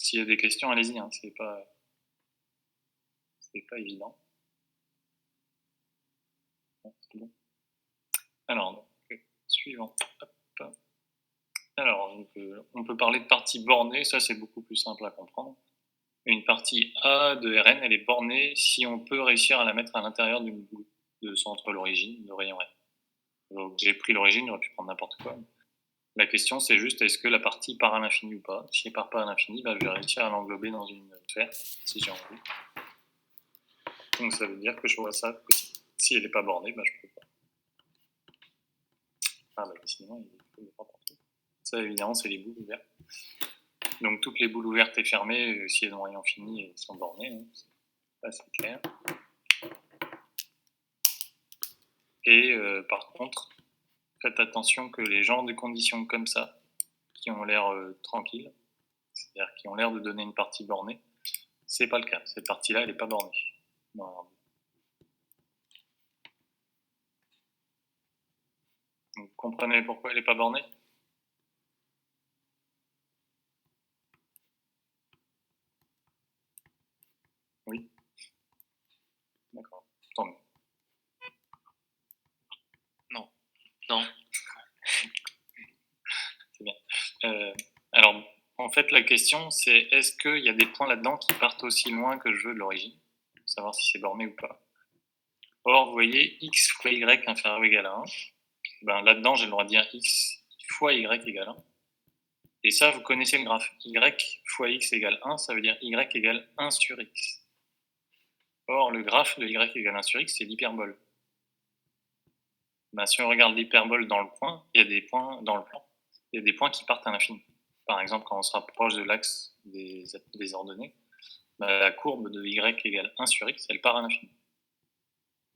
S'il y a des questions, allez-y, hein, c'est pas évident. C'est bon. Alors, donc, suivant. Hop. Alors, donc, on peut parler de partie bornée, ça c'est beaucoup plus simple à comprendre. Une partie A de Rn, elle est bornée si on peut réussir à la mettre à l'intérieur d'une boule de centre l'origine de rayon R. Donc j'ai pris l'origine, j'aurais pu prendre n'importe quoi. La question c'est juste est-ce que la partie part à l'infini ou pas. Si elle part pas à l'infini, je vais réussir à l'englober dans une sphère, si j'ai envie. Donc ça veut dire que je vois ça possible. Si elle n'est pas bornée, je peux pas. Sinon il est pas partout. Ça évidemment c'est les boules ouvertes. Donc toutes les boules ouvertes et fermées, si elles ont rayon fini, elles sont bornées. Hein. Ça c'est clair. Et par contre, faites attention que les genres de conditions comme ça, qui ont l'air tranquilles, c'est-à-dire qui ont l'air de donner une partie bornée, c'est pas le cas. Cette partie-là, elle n'est pas bornée. Non. Vous comprenez pourquoi elle n'est pas bornée? Oui. D'accord. Tant mieux. Non. C'est bien. Alors, en fait, la question, c'est est-ce qu'il y a des points là-dedans qui partent aussi loin que je veux de l'origine, pour savoir si c'est borné ou pas. Or, vous voyez, x fois y inférieur ou égal à 1, là-dedans, j'ai le droit de dire x fois y égale 1. Et ça, vous connaissez le graphe. Y fois x égale 1, ça veut dire y égale 1 sur x. Or, le graphe de y égale 1 sur x, c'est l'hyperbole. Si on regarde l'hyperbole dans le point, il y a des points dans le plan, il y a des points qui partent à l'infini. Par exemple, quand on se rapproche de l'axe des ordonnées, la courbe de y égale 1 sur x, elle part à l'infini.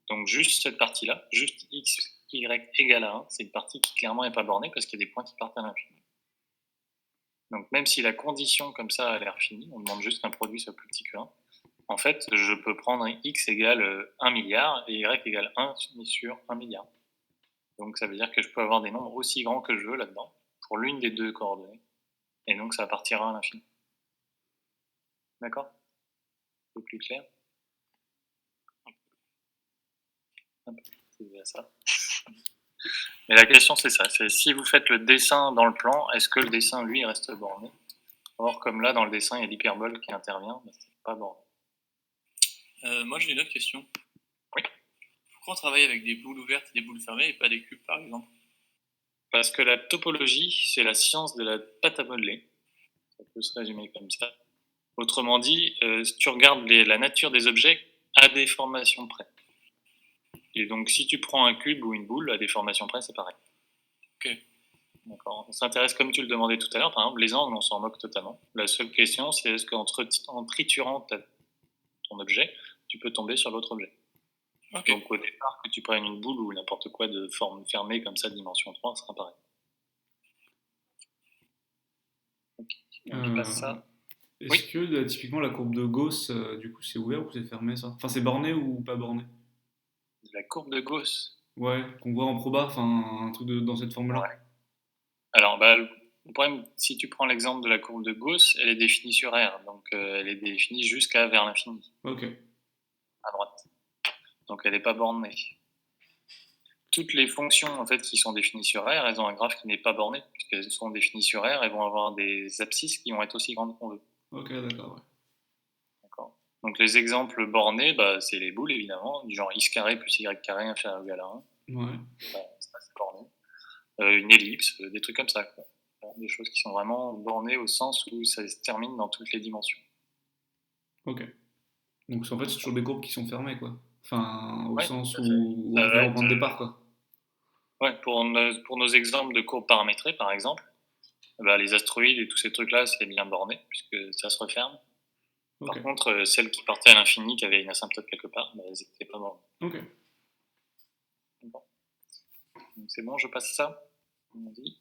Donc juste cette partie-là, juste x, y égale à 1, c'est une partie qui clairement n'est pas bornée parce qu'il y a des points qui partent à l'infini. Donc même si la condition comme ça a l'air finie, on demande juste qu'un produit soit plus petit que 1, en fait, je peux prendre x égale 1 milliard et y égale 1 sur 1 milliard. Donc ça veut dire que je peux avoir des nombres aussi grands que je veux là-dedans, pour l'une des deux coordonnées, et donc ça partira à l'infini. D'accord? Un peu plus clair? C'est bien ça. Mais la question c'est ça, c'est si vous faites le dessin dans le plan, est-ce que le dessin lui reste borné? Or comme là dans le dessin il y a l'hyperbole qui intervient, c'est pas borné. Moi j'ai une autre question. Oui. Pourquoi on travaille avec des boules ouvertes et des boules fermées et pas des cubes par exemple? Parce que la topologie, c'est la science de la pâte à modeler. Ça peut se résumer comme ça. Autrement dit, si tu regardes la nature des objets à des formations près. Et donc si tu prends un cube ou une boule, à des formations près, c'est pareil. Ok. D'accord. On s'intéresse, comme tu le demandais tout à l'heure, par exemple, les angles, on s'en moque totalement. La seule question, c'est est-ce qu'en triturant ton objet, tu peux tomber sur l'autre objet. Okay. Donc au départ, que tu prennes une boule ou n'importe quoi de forme fermée comme ça, dimension 3, ça sera pareil. Donc je passe ça. Est-ce que typiquement la courbe de Gauss, du coup c'est ouvert ou c'est fermé ça? Enfin c'est borné ou pas borné? La courbe de Gauss. Ouais, qu'on voit en proba, enfin un truc dans cette forme-là. Ouais. Alors le problème, si tu prends l'exemple de la courbe de Gauss, elle est définie sur R, donc elle est définie jusqu'à vers l'infini. Ok. À droite. Donc elle n'est pas bornée. Toutes les fonctions en fait qui sont définies sur R, elles ont un graphe qui n'est pas borné, puisqu'elles sont définies sur R, elles vont avoir des abscisses qui vont être aussi grandes qu'on veut. Ok, d'accord, ouais. D'accord. Donc les exemples bornés, c'est les boules évidemment, du genre x carré plus y carré inférieur ou égal à 1. Ouais. Ça c'est borné. Une ellipse, des trucs comme ça, quoi. Des choses qui sont vraiment bornées au sens où ça se termine dans toutes les dimensions. Ok. Donc en fait c'est toujours des courbes qui sont fermées quoi. Enfin au Ouais, sens où on revient au point de départ quoi. Ouais, pour nos exemples de courbes paramétrées par exemple, les astéroïdes et tous ces trucs-là, c'est bien borné, puisque ça se referme. Okay. Par contre, celles qui partaient à l'infini, qui avaient une asymptote quelque part, elles n'étaient pas bornées. Ok. Bon. Donc c'est bon, je passe ça, on dit.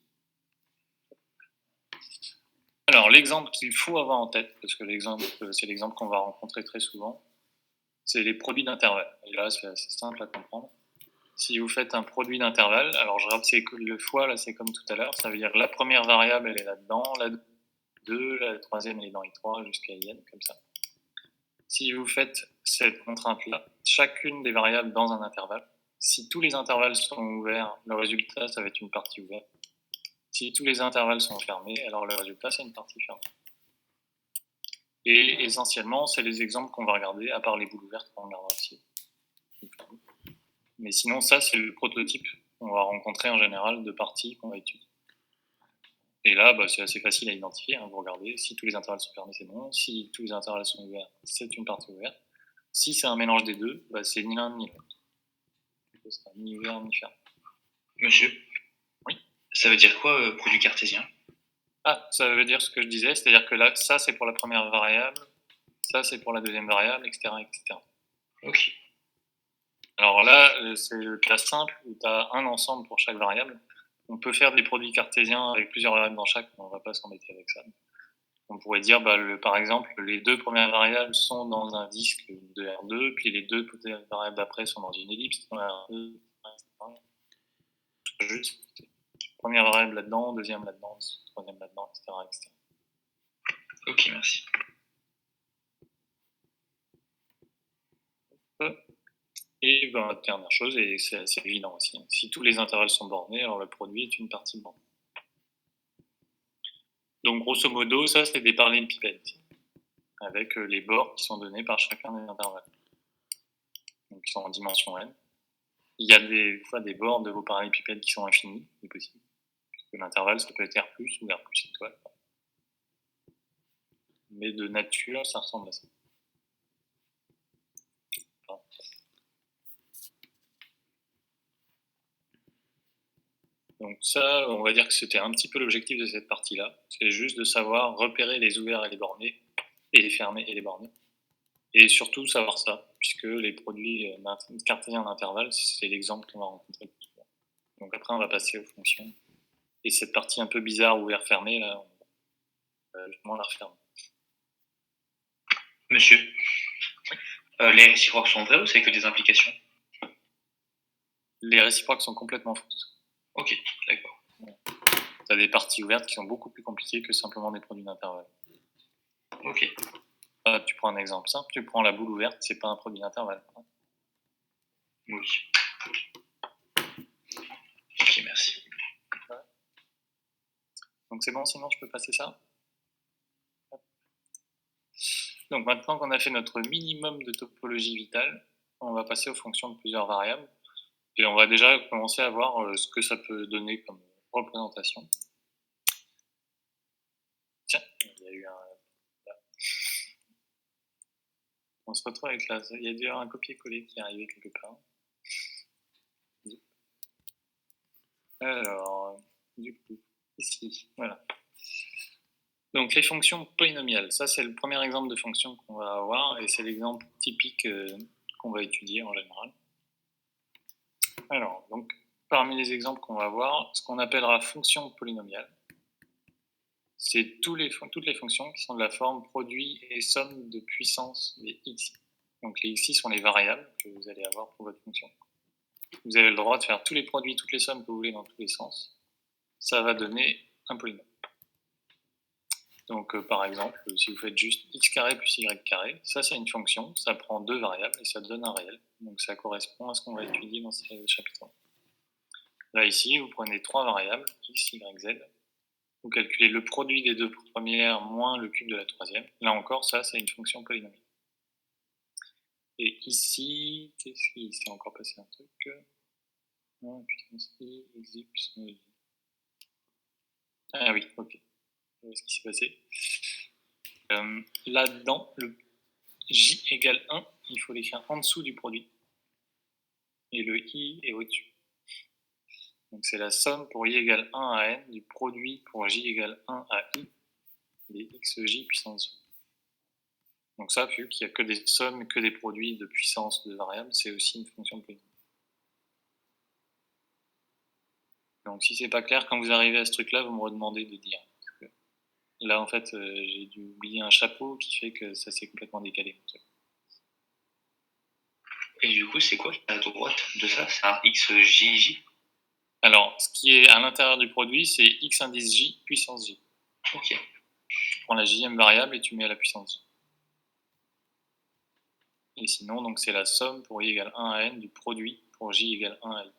Alors, l'exemple qu'il faut avoir en tête, parce que c'est l'exemple qu'on va rencontrer très souvent, c'est les produits d'intervalle. Et là, c'est assez simple à comprendre. Si vous faites un produit d'intervalle, alors je rappelle, le fois, là, c'est comme tout à l'heure, ça veut dire que la première variable, elle est là-dedans, I2, la troisième elle est dans I3 jusqu'à IN, comme ça. Si vous faites cette contrainte-là, chacune des variables dans un intervalle, si tous les intervalles sont ouverts, le résultat, ça va être une partie ouverte. Si tous les intervalles sont fermés, alors le résultat, c'est une partie fermée. Et essentiellement, c'est les exemples qu'on va regarder, à part les boules ouvertes qu'on regardera aussi. Mais sinon, ça, c'est le prototype qu'on va rencontrer en général de parties qu'on va étudier. Et là, c'est assez facile à identifier. Vous regardez, si tous les intervalles sont fermés, c'est bon. Si tous les intervalles sont ouverts, c'est une partie ouverte. Si c'est un mélange des deux, c'est ni l'un ni l'autre. Ce sera ni ouvert ni fermé. Monsieur, oui. Ça veut dire quoi, produit cartésien? Ça veut dire ce que je disais, c'est-à-dire que là, ça, c'est pour la première variable, ça, c'est pour la deuxième variable, etc. etc. Ok. Alors là, c'est le cas simple où tu as un ensemble pour chaque variable. On peut faire des produits cartésiens avec plusieurs variables dans chaque, mais on ne va pas s'embêter avec ça. On pourrait dire, par exemple, les deux premières variables sont dans un disque de R2, puis les deux variables d'après sont dans une ellipse dans R2, juste première variable là-dedans, deuxième là-dedans, troisième là-dedans, etc., etc. Ok, merci. Et dernière chose, et c'est assez évident aussi, si tous les intervalles sont bornés, alors le produit est une partie bornée. Donc grosso modo, ça c'est des parallélépipèdes, avec les bords qui sont donnés par chacun des intervalles. Donc ils sont en dimension n. Il y a des fois des bords de vos parallélépipèdes qui sont infinis, c'est possible. Parce que l'intervalle, ça peut être R+, ou R+ étoile. Mais de nature, ça ressemble à ça. Donc ça, on va dire que c'était un petit peu l'objectif de cette partie-là. C'est juste de savoir repérer les ouverts et les bornés, et les fermés et les bornés. Et surtout savoir ça, puisque les produits cartésiens d'intervalle, c'est l'exemple qu'on va rencontrer. Donc après, on va passer aux fonctions. Et cette partie un peu bizarre, ouvert-fermé, là, on va justement la refermer. Monsieur, les réciproques sont vrais ou c'est que des implications? Les réciproques sont complètement fausses. Ok, d'accord. Tu as des parties ouvertes qui sont beaucoup plus compliquées que simplement des produits d'intervalle. Ok. Tu prends un exemple simple, tu prends la boule ouverte, c'est pas un produit d'intervalle. Oui. Ok, merci. Donc c'est bon, sinon je peux passer ça. Donc maintenant qu'on a fait notre minimum de topologie vitale, on va passer aux fonctions de plusieurs variables. Et on va déjà commencer à voir ce que ça peut donner comme représentation. Tiens, il y a eu un... On se retrouve avec là. Il y a dû y avoir un copier-coller qui est arrivé quelque part. Alors, du coup, ici, voilà. Donc les fonctions polynomiales, ça c'est le premier exemple de fonction qu'on va avoir et c'est l'exemple typique qu'on va étudier en général. Alors, donc parmi les exemples qu'on va voir, ce qu'on appellera fonction polynomiale, c'est toutes les fonctions qui sont de la forme produit et somme de puissance des xi. Donc les xi sont les variables que vous allez avoir pour votre fonction. Vous avez le droit de faire tous les produits, toutes les sommes que vous voulez dans tous les sens. Ça va donner un polynôme. Donc par exemple, si vous faites juste x carré plus y carré, ça c'est une fonction, ça prend deux variables et ça donne un réel. Donc ça correspond à ce qu'on va étudier dans ce chapitre. Là ici, vous prenez trois variables, x, y, z. Vous calculez le produit des deux premières moins le cube de la troisième. Là encore, ça c'est une fonction polynomiale. Et ici, qu'est-ce qui s'est encore passé un truc? Non, puissance i, x, plus i. Ah oui, ok. Ce qui s'est passé. Là-dedans, le j égale 1, il faut l'écrire en dessous du produit. Et le i est au-dessus. Donc c'est la somme pour i égale 1 à n du produit pour j égale 1 à i des xj puissance j. Donc ça, vu qu'il n'y a que des sommes, que des produits de puissance de variables, c'est aussi une fonction polynomiale. Donc si c'est pas clair, quand vous arrivez à ce truc-là, vous me redemandez de dire. Là, en fait, j'ai dû oublier un chapeau qui fait que ça s'est complètement décalé. Et du coup, c'est quoi à droite de ça? C'est un xjj? Alors, ce qui est à l'intérieur du produit, c'est x indice j puissance j. Ok. prends la jème variable et tu mets à la puissance. Et sinon, donc c'est la somme pour i égale 1 à n du produit pour j égale 1 à i.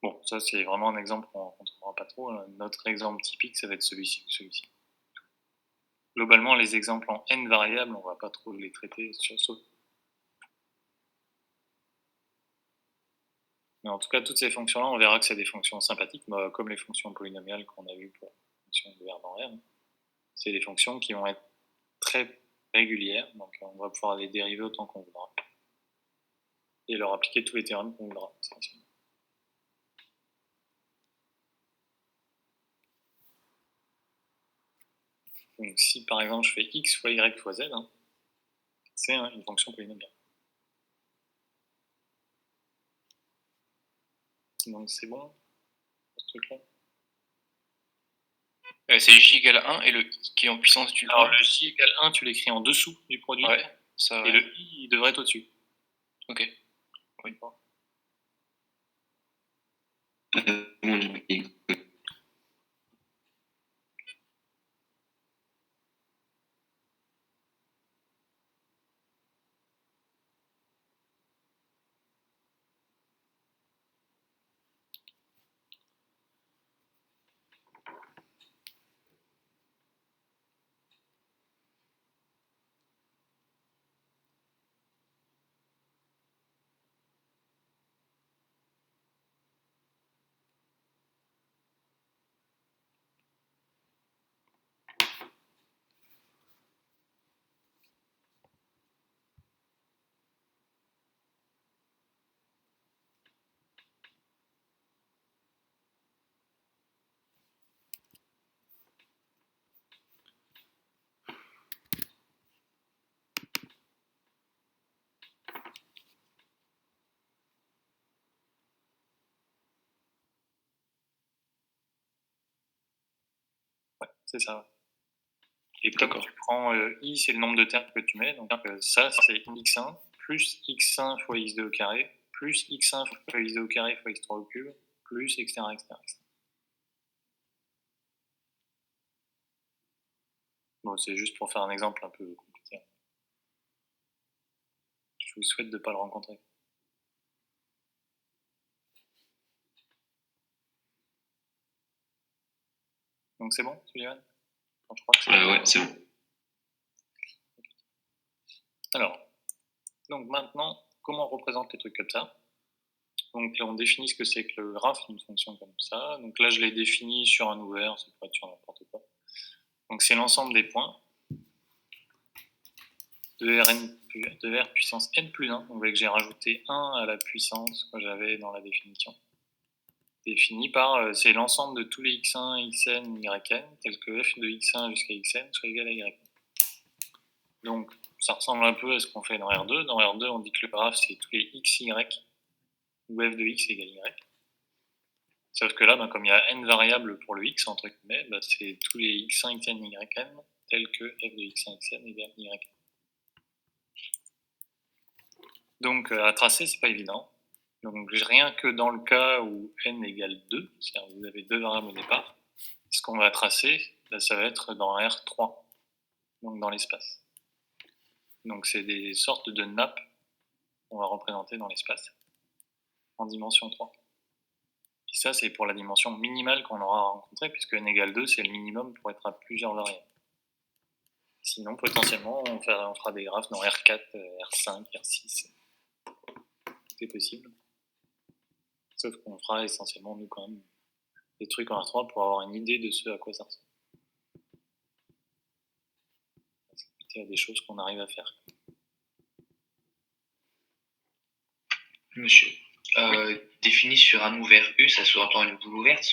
Bon, ça c'est vraiment un exemple qu'on ne rencontrera pas trop. Notre exemple typique, ça va être celui-ci ou celui-ci. Globalement, les exemples en n variables, on ne va pas trop les traiter sur ce. Mais en tout cas, toutes ces fonctions-là, on verra que c'est des fonctions sympathiques, comme les fonctions polynomiales qu'on a vues pour les fonctions de verbe en R. C'est des fonctions qui vont être très régulières, donc on va pouvoir les dériver autant qu'on voudra. Et leur appliquer tous les théorèmes qu'on voudra. Donc si par exemple je fais x fois y fois z, c'est une fonction polynomiale. Donc c'est bon, ce truc-là. C'est j égale 1 et le i qui est en puissance du 1. Alors le j égale 1, tu l'écris en dessous du produit. Ouais, ça, ouais. Et le i, il devrait être au-dessus. Ok. Oui. Ouais, c'est ça. Et comme tu prends i, c'est le nombre de termes que tu mets, donc ça c'est x1 plus x1 fois x2 au carré, plus x1 fois x2 au carré fois x3 au cube, plus etc. etc. Bon, c'est juste pour faire un exemple un peu compliqué. Je vous souhaite de ne pas le rencontrer. Donc c'est bon, Sullivan? Je crois que c'est Ouais, c'est bon. Alors, donc maintenant, comment on représente les trucs comme ça? Donc là, on définit ce que c'est que le graphe d'une fonction comme ça. Donc là, je l'ai défini sur un ouvert, ça peut être sur n'importe quoi. Donc c'est l'ensemble des points de R puissance n plus 1. Donc vous voyez que j'ai rajouté 1 à la puissance que j'avais dans la définition. Défini par, c'est l'ensemble de tous les x1, xn, yn, tels que f de x1 jusqu'à xn soit égal à y. Donc ça ressemble un peu à ce qu'on fait dans R2. Dans R2, on dit que le graphe, c'est tous les xy, où f de x égale y. Sauf que là, comme il y a n variables pour le x, entre guillemets, c'est tous les x1, xn, yn, tels que f de x1, xn égale y. Donc à tracer, c'est pas évident. Donc rien que dans le cas où n égale 2, c'est-à-dire que vous avez deux variables au départ, ce qu'on va tracer, ça va être dans R3, donc dans l'espace. Donc c'est des sortes de nappes qu'on va représenter dans l'espace, en dimension 3. Et ça, c'est pour la dimension minimale qu'on aura rencontrée, puisque n égale 2, c'est le minimum pour être à plusieurs variables. Sinon, potentiellement, on fera des graphes dans R4, R5, R6. C'est possible. Sauf qu'on fera essentiellement, nous, quand même, des trucs en R3 pour avoir une idée de ce à quoi ça ressemble. Il y a des choses qu'on arrive à faire. Monsieur, défini sur un ouvert U, ça sous-entend une boule ouverte?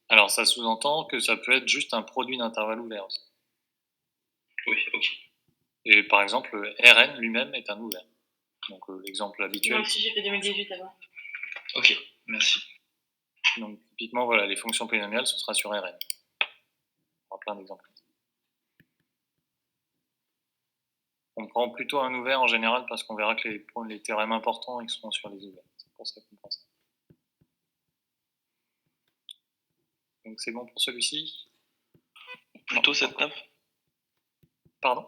Alors, ça sous-entend que ça peut être juste un produit d'intervalle ouvert aussi. Oui, ok. Et par exemple, Rn lui-même est un ouvert. Donc l'exemple habituel. Moi aussi j'ai fait 2018 avant. Ok, merci. Donc typiquement, voilà, les fonctions polynomiales, ce sera sur Rn. On aura plein d'exemples. On prend plutôt un ouvert en général parce qu'on verra que les théorèmes importants ils seront sur les ouverts. C'est pour ça qu'on prend ça. Donc c'est bon pour celui-ci. Plutôt cette nappe. Pardon.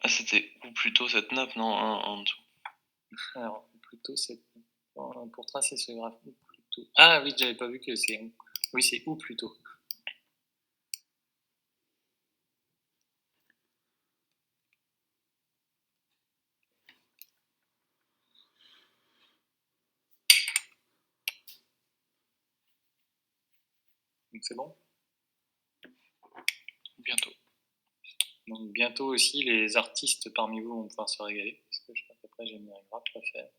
Ah, c'était ou plutôt cette nappe, non, en dessous. Alors, plutôt cette... Pour tracer ce graphe, ou plutôt... Ah oui, j'avais pas vu que c'est... Oui, c'est ou plutôt. Donc c'est bon. Bientôt. Donc bientôt aussi, les artistes parmi vous vont pouvoir se régaler, parce que je crois qu'après j'ai mis un graphe à faire.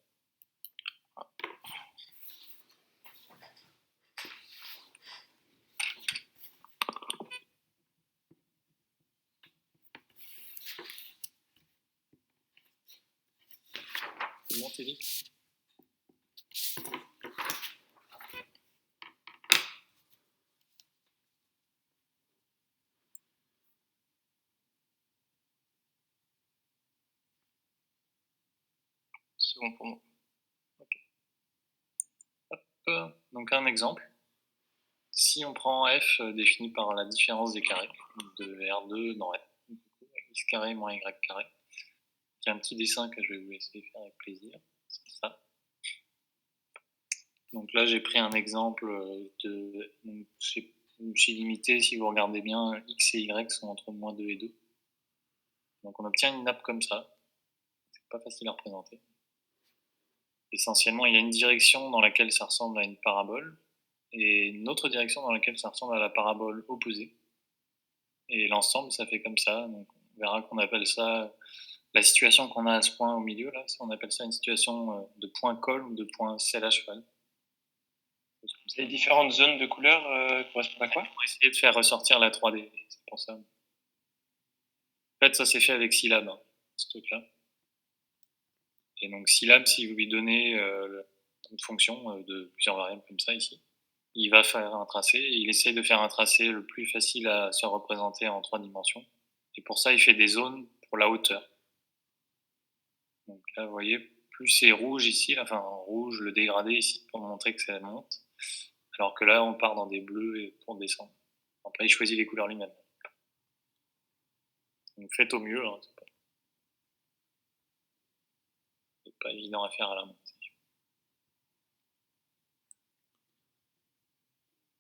C'est bon, t'es dit? C'est bon pour moi. Donc un exemple. Si on prend f défini par la différence des carrés de R2 dans F, x carré moins y carré, il y a un petit dessin que je vais vous laisser faire avec plaisir. C'est ça. Donc là, j'ai pris un exemple de... C'est limité, si vous regardez bien, x et y sont entre moins 2 et 2. Donc on obtient une nappe comme ça. C'est pas facile à représenter. Essentiellement, il y a une direction dans laquelle ça ressemble à une parabole et une autre direction dans laquelle ça ressemble à la parabole opposée. Et l'ensemble, ça fait comme ça. Donc on verra qu'on appelle ça... La situation qu'on a à ce point au milieu, là, on appelle ça une situation de point col ou de point selle à cheval. Les différentes zones de couleurs correspondent à quoi? Pour essayer de faire ressortir la 3D, c'est pour ça. En fait, ça s'est fait avec Syllab, hein, ce truc-là. Et donc Syllab, si vous lui donnez une fonction de plusieurs variables comme ça ici, il va faire un tracé, et il essaye de faire un tracé le plus facile à se représenter en 3 dimensions. Et pour ça, il fait des zones pour la hauteur. Donc là, vous voyez, plus c'est rouge ici, là, enfin rouge, le dégradé ici, pour montrer que ça monte. Alors que là, on part dans des bleus pour descendre. Après, il choisit les couleurs lui-même. Donc faites au mieux, hein, c'est pas évident à faire à la main.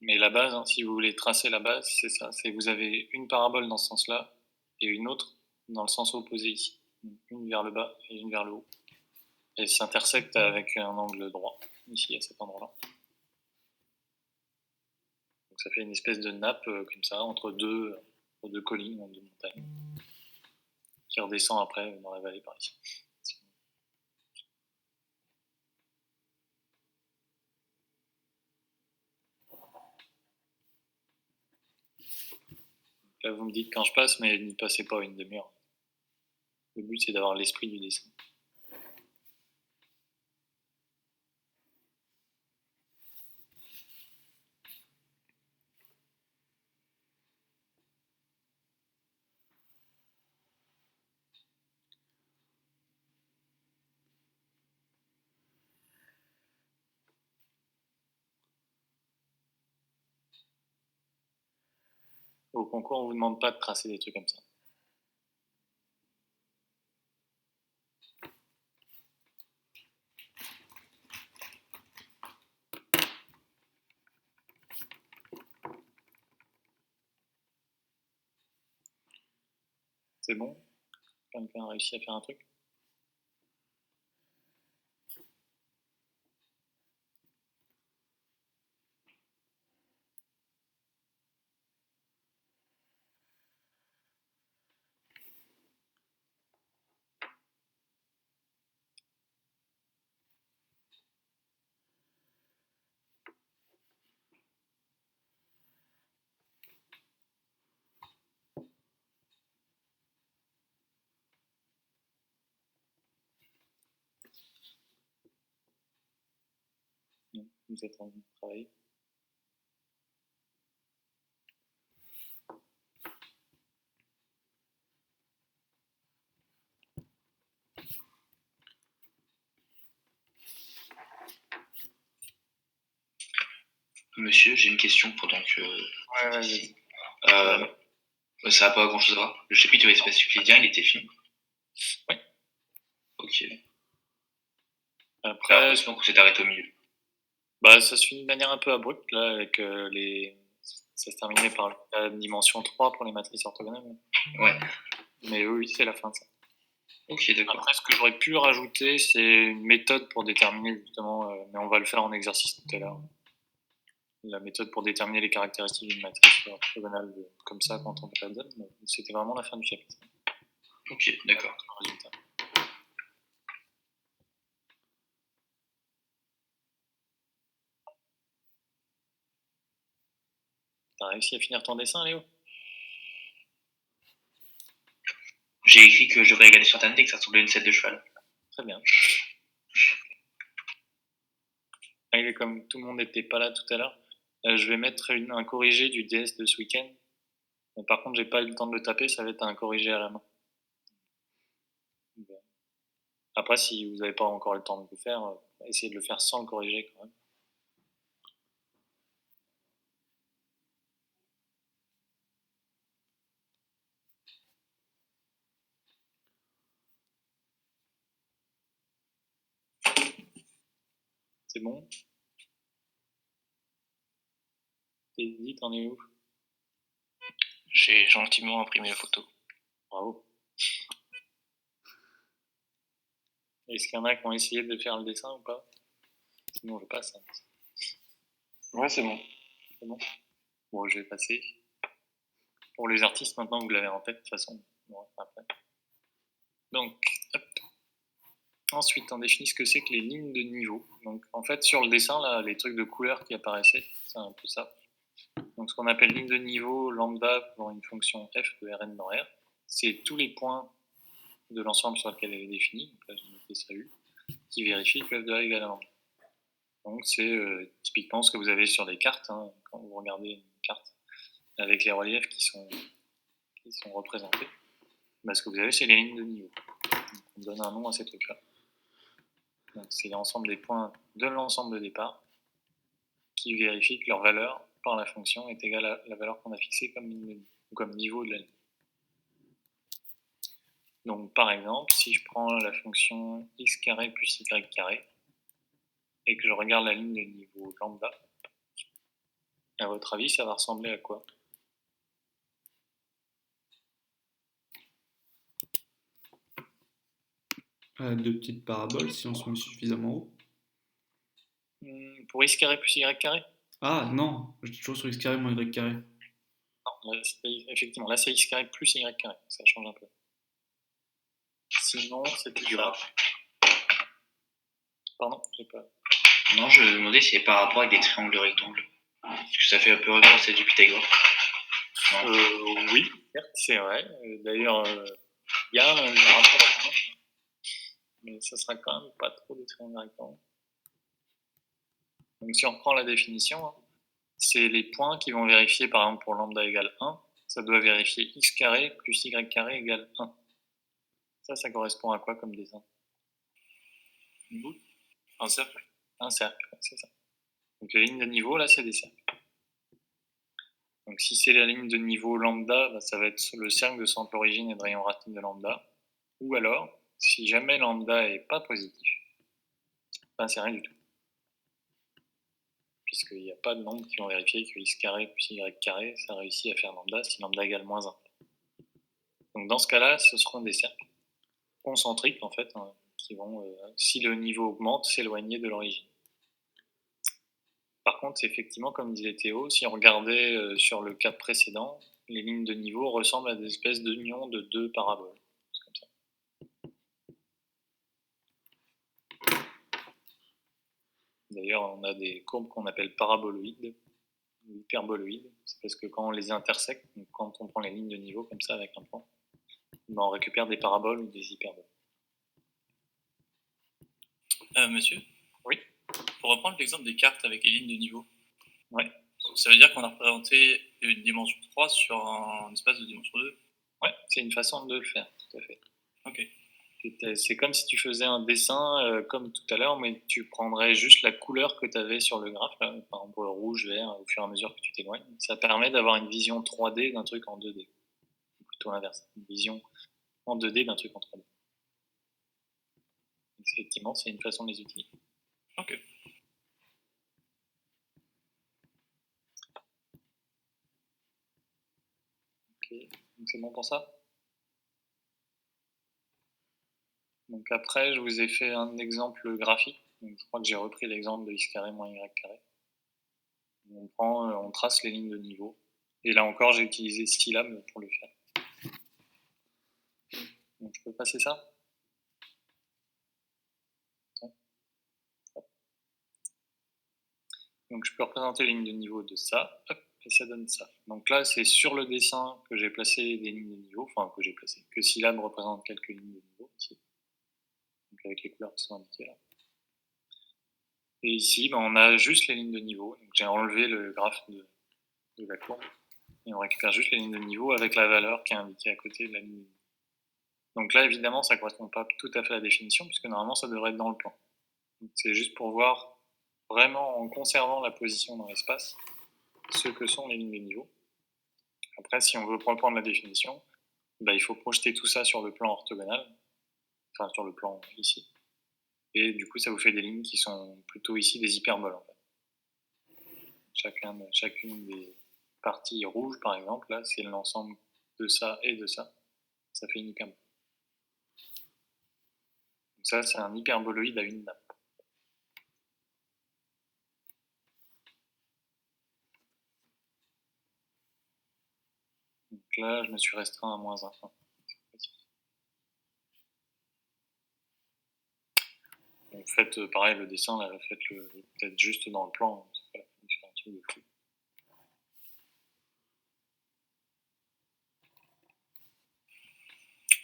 Mais la base, hein, si vous voulez tracer la base, c'est ça. C'est vous avez une parabole dans ce sens-là et une autre dans le sens opposé ici. Une vers le bas et une vers le haut. Et s'intersectent avec un angle droit, ici à cet endroit-là. Donc ça fait une espèce de nappe comme ça, entre deux collines, deux montagnes, qui redescend après dans la vallée par ici. Là, vous me dites quand je passe, mais n'y passez pas une demi-heure. Le but, c'est d'avoir l'esprit du dessin. Au concours, on vous demande pas de tracer des trucs comme ça. C'est bon? Quelqu'un a réussi à faire un truc? Non, vous êtes en train de travailler. Monsieur, j'ai une question pendant que. Ouais, vas-y. Ça n'a pas grand chose à voir. Le chapitre espace euclidien, il était fini. Oui. Ok. J'ai Après, l'impression qu'on s'est arrêté au milieu. bah, ça se finit de manière un peu abrupte, là, avec ça se terminait par la dimension 3 pour les matrices orthogonales. Ouais. Mais oui, c'est la fin de ça. Ok, d'accord. Après, ce que j'aurais pu rajouter, c'est une méthode pour déterminer justement, mais on va le faire en exercice tout à l'heure. La méthode pour déterminer les caractéristiques d'une matrice orthogonale comme ça quand on la donne. C'était vraiment la fin du chapitre. Ok, d'accord. Résultat. T'as réussi à finir ton dessin, Léo? J'ai écrit que je devrais regarder sur internet et que ça ressemblait à une selle de cheval. Très bien. Et comme tout le monde n'était pas là tout à l'heure, je vais mettre un corrigé du DS de ce week-end. Par contre, j'ai pas eu le temps de le taper, ça va être un corrigé à la main. Après, si vous n'avez pas encore le temps de le faire, essayez de le faire sans le corriger quand même. C'est bon? T'es dit, t'en es où? J'ai gentiment imprimé la photo. Bravo. Est-ce qu'il y en a qui ont essayé de faire le dessin ou pas? Sinon, je passe. Ouais, c'est bon. C'est bon? Bon, je vais passer. Pour les artistes, maintenant, vous l'avez en tête, de toute façon. Bon, après. Donc, hop. Ensuite, on définit ce que c'est que les lignes de niveau. Donc, en fait, sur le dessin, là, les trucs de couleurs qui apparaissaient, c'est un peu ça. Donc, ce qu'on appelle ligne de niveau lambda pour une fonction f de Rn dans R, c'est tous les points de l'ensemble sur lequel elle est définie, donc là j'ai noté ça U, qui vérifie que f de A égale à lambda. Donc, c'est typiquement ce que vous avez sur des cartes, hein, quand vous regardez une carte avec les reliefs qui sont représentés. Bah, ce que vous avez, c'est les lignes de niveau. Donc, on donne un nom à ces trucs-là. Donc, c'est l'ensemble des points de l'ensemble de départ qui vérifie que leur valeur par la fonction est égale à la valeur qu'on a fixée comme niveau de la ligne. Donc par exemple, si je prends la fonction x carré plus y carré et que je regarde la ligne de niveau lambda, à votre avis, ça va ressembler à quoi? Deux petites paraboles si on se met suffisamment haut. Pour x carré plus y carré? Ah non, je suis toujours sur x carré moins y carré. Non, là, effectivement, là c'est x carré plus y carré, ça change un peu. Sinon, c'était Du ça. graphe. Pardon, j'ai pas. Non, je me demandais si c'est par rapport avec des triangles rectangles. Parce que ça fait un peu référence à du Pythagore. Oui, certes, c'est vrai. D'ailleurs, il y a un rapport là-dedans. Mais ça sera quand même pas trop des triangles rectangles. Donc si on reprend la définition, hein, c'est les points qui vont vérifier, par exemple pour lambda égale 1, ça doit vérifier x carré plus y carré égale 1. Ça correspond à quoi comme dessin? Une boule? Un cercle? Un cercle, c'est ça. Donc les lignes de niveau, là, c'est des cercles. Donc si c'est la ligne de niveau lambda, bah, ça va être le cercle de centre origine et de rayon racine de lambda. Ou alors, si jamais lambda est pas positif, ben c'est rien du tout. Puisqu'il n'y a pas de nombres qui vont vérifier que x carré plus y carré, ça réussit à faire lambda si lambda égale moins 1. Donc dans ce cas-là, ce seront des cercles concentriques, en fait, hein, qui vont, si le niveau augmente, s'éloigner de l'origine. Par contre, effectivement, comme disait Théo, si on regardait sur le cas précédent, les lignes de niveau ressemblent à des espèces d'unions de deux paraboles. C'est comme ça. D'ailleurs, on a des courbes qu'on appelle paraboloïdes, ou hyperboloïdes. C'est parce que quand on les intersecte, donc quand on prend les lignes de niveau comme ça avec un point, ben on récupère des paraboles ou des hyperboles. Monsieur? Oui. Pour reprendre l'exemple des cartes avec les lignes de niveau. Ouais. Ça veut dire qu'on a représenté une dimension 3 sur un espace de dimension 2? Ouais, c'est une façon de le faire, tout à fait. Ok. C'est comme si tu faisais un dessin comme tout à l'heure, mais tu prendrais juste la couleur que tu avais sur le graphe, là, par exemple rouge, vert, au fur et à mesure que tu t'éloignes. Ça permet d'avoir une vision 3D d'un truc en 2D. Plutôt l'inverse, une vision en 2D d'un truc en 3D. Effectivement, c'est une façon de les utiliser. Ok. Ok, donc c'est bon pour ça. Donc après, je vous ai fait un exemple graphique. Donc je crois que j'ai repris l'exemple de x carré moins y carré. On trace les lignes de niveau. Et là encore, j'ai utilisé Scilab pour le faire. Donc je peux passer ça. Donc je peux représenter les lignes de niveau de ça, hop, et ça donne ça. Donc là, c'est sur le dessin que j'ai placé des lignes de niveau, enfin que Scilab représente quelques lignes de niveau ici. Donc avec les couleurs qui sont indiquées là. Et ici, on a juste les lignes de niveau. Donc j'ai enlevé le graphe de la courbe. Et on récupère juste les lignes de niveau avec la valeur qui est indiquée à côté de la ligne de niveau. Donc là, évidemment, ça ne correspond pas tout à fait à la définition, puisque normalement, ça devrait être dans le plan. C'est juste pour voir vraiment en conservant la position dans l'espace ce que sont les lignes de niveau. Après, si on veut reprendre la définition, il faut projeter tout ça sur le plan orthogonal, enfin sur le plan ici. Et du coup, ça vous fait des lignes qui sont plutôt ici des hyperboles. En fait. Chacune des parties rouges, par exemple, là, c'est l'ensemble de ça et de ça. Ça fait une hyperbole. Donc ça, c'est un hyperboloïde à une nappe. Donc là, je me suis restreint à moins 1. Donc faites pareil le dessin, là, faites-le peut-être juste dans le plan. C'est pas la peine de faire un truc de fou.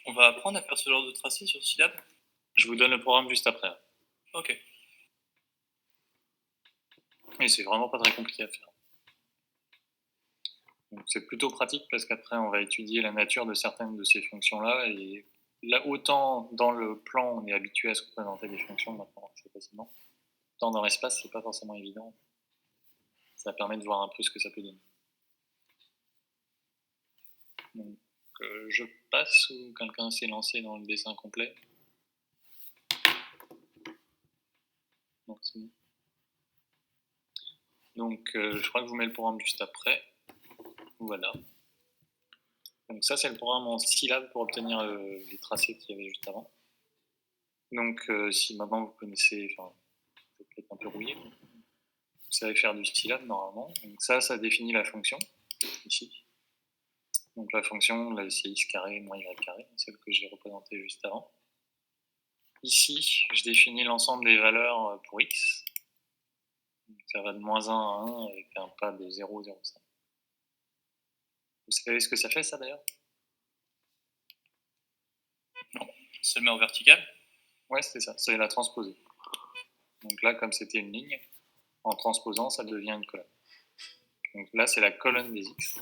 On va apprendre à faire ce genre de tracé sur Scilab. Je vous donne le programme juste après. Ok. Et c'est vraiment pas très compliqué à faire. Donc c'est plutôt pratique parce qu'après on va étudier la nature de certaines de ces fonctions-là. Et là, autant dans le plan on est habitué à se représenter des fonctions maintenant assez facilement, autant dans l'espace c'est pas forcément évident. Ça permet de voir un peu ce que ça peut donner. Donc je passe ou quelqu'un s'est lancé dans le dessin complet? Non, c'est bon. Donc je crois que je vous mets le programme juste après. Voilà. Donc ça c'est le programme en Scilab pour obtenir les tracés qu'il y avait juste avant. Donc si maintenant vous connaissez, enfin vous êtes peut-être un peu rouillé, vous savez faire du Scilab normalement. Donc ça définit la fonction ici. Donc la fonction, là c'est x carré moins y carré, celle que j'ai représentée juste avant. Ici, je définis l'ensemble des valeurs pour x. Donc ça va de moins 1 à 1 avec un pas de 0, 0, 5. Vous savez ce que ça fait ça d'ailleurs? Non, ça le met en vertical. Ouais, c'est ça, c'est la transposée. Donc là, comme c'était une ligne, en transposant, ça devient une colonne. Donc là, c'est la colonne des x.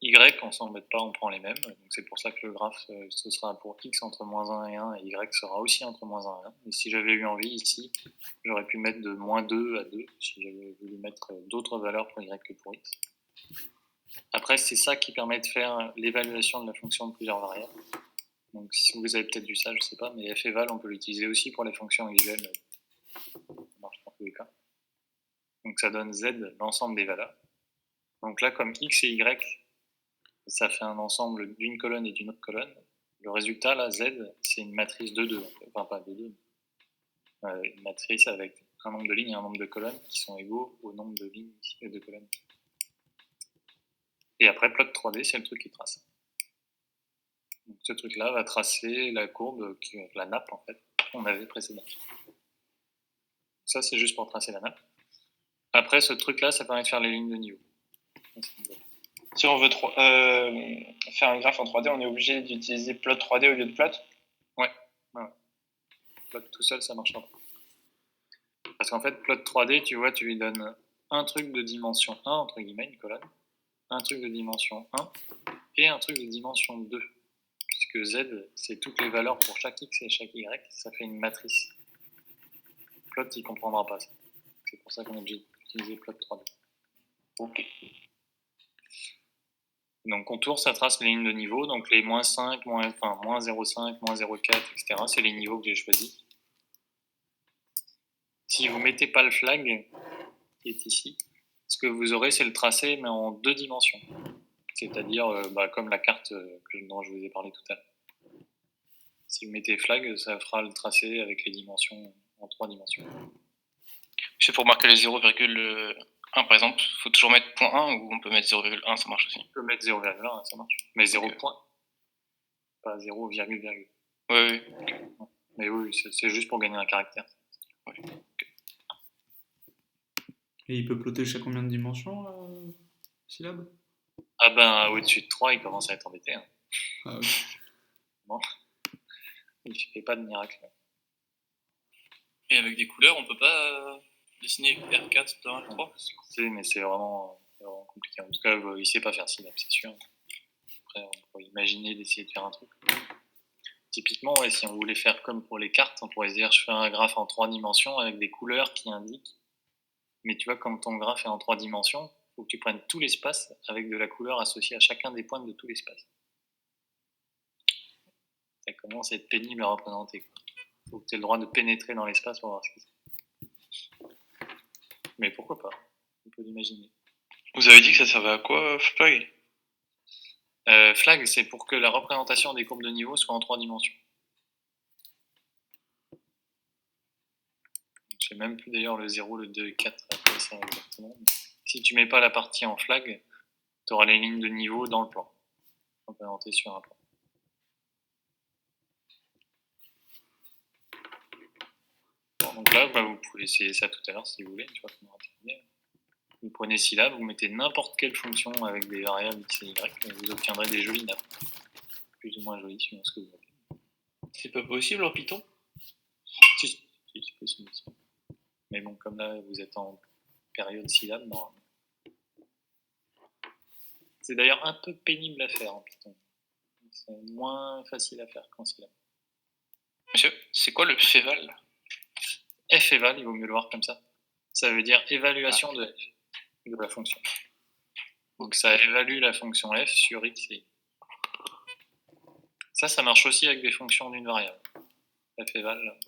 Y, on s'embête pas, on prend les mêmes. Donc c'est pour ça que le graphe, ce sera pour x entre moins 1 et 1, et y sera aussi entre moins 1 et 1. Et si j'avais eu envie ici, j'aurais pu mettre de moins 2 à 2, si j'avais voulu mettre d'autres valeurs pour y que pour x. Après, c'est ça qui permet de faire l'évaluation de la fonction de plusieurs variables. Donc si vous avez peut-être vu ça, je sais pas, mais feval, on peut l'utiliser aussi pour les fonctions usuelles. Ça marche dans tous les cas. Donc ça donne z, l'ensemble des valeurs. Donc là, comme x et y, ça fait un ensemble d'une colonne et d'une autre colonne. Le résultat, là, z, c'est une matrice de 2. Enfin, pas de 2. Une matrice avec un nombre de lignes et un nombre de colonnes qui sont égaux au nombre de lignes et de colonnes. Et après, plot 3D, c'est le truc qui trace. Donc ce truc-là va tracer la courbe, la nappe, en fait, qu'on avait précédemment. Ça, c'est juste pour tracer la nappe. Après, ce truc-là, ça permet de faire les lignes de niveau. Si on veut faire un graphe en 3D, on est obligé d'utiliser plot 3D au lieu de plot? Ouais. Plot tout seul, ça marche pas. Parce qu'en fait, plot 3D, tu vois, tu lui donnes un truc de dimension 1, entre guillemets, une colonne, un truc de dimension 1, et un truc de dimension 2. Puisque que Z, c'est toutes les valeurs pour chaque X et chaque Y, ça fait une matrice. Plot, il comprendra pas ça. C'est pour ça qu'on est obligé d'utiliser plot 3D. Ok. Donc contour, ça trace les lignes de niveau, donc les -5, moins 0,5, moins 0,4, etc. C'est les niveaux que j'ai choisis. Si vous mettez pas le flag, qui est ici, ce que vous aurez, c'est le tracé, mais en 2 dimensions. C'est-à-dire comme la carte dont je vous ai parlé tout à l'heure. Si vous mettez flag, ça fera le tracé avec les dimensions en 3 dimensions. C'est pour marquer les 0,1 par exemple, il faut toujours mettre .1 ou on peut mettre 0,1, ça marche aussi. On peut mettre 0,1, ça marche. Mais 0 point, pas 0, virgule. Oui. Mais oui, c'est juste pour gagner un caractère. Et il peut plotter jusqu'à combien de dimensions, syllabe? Ah ben, au-dessus de 3, il commence à être embêté. Hein. Ah, ok. Bon. Il ne fait pas de miracle. Et avec des couleurs, on peut pas dessiner R4 dans R3? Mais c'est vraiment compliqué. En tout cas, il ne sait pas faire syllabe, c'est sûr. Après, on pourrait imaginer d'essayer de faire un truc. Typiquement, si on voulait faire comme pour les cartes, on pourrait se dire je fais un graphe en 3 dimensions avec des couleurs qui indiquent. Mais tu vois, comme ton graphe est en 3 dimensions, il faut que tu prennes tout l'espace avec de la couleur associée à chacun des points de tout l'espace. Ça commence à être pénible à représenter. Il faut que tu aies le droit de pénétrer dans l'espace pour voir ce qui se passe. Mais pourquoi pas? On peut l'imaginer. Vous avez dit que ça servait à quoi, flag? Flag, c'est pour que la représentation des courbes de niveau soit en 3 dimensions. Je sais même plus d'ailleurs le 0, le 2 et 4 après ça exactement. Mais si tu mets pas la partie en flag, tu auras les lignes de niveau dans le plan, représentées sur un plan. Bon, donc là, vous pouvez essayer ça tout à l'heure si vous voulez, une fois qu'on aura terminé. Vous prenez syllabe, vous mettez n'importe quelle fonction avec des variables x et y, et vous obtiendrez des jolies nappes. Plus ou moins jolies suivant ce que vous avez. C'est pas possible en Python? Si, c'est possible aussi. Mais bon, comme là, vous êtes en période syllabe, normalement. C'est d'ailleurs un peu pénible à faire en Python. C'est moins facile à faire qu'en syllabe. Monsieur, c'est quoi le féval? Feval, il vaut mieux le voir comme ça. Ça veut dire évaluation de f, de la fonction. Donc ça évalue la fonction f sur x et y. Ça marche aussi avec des fonctions d'une variable. Feval,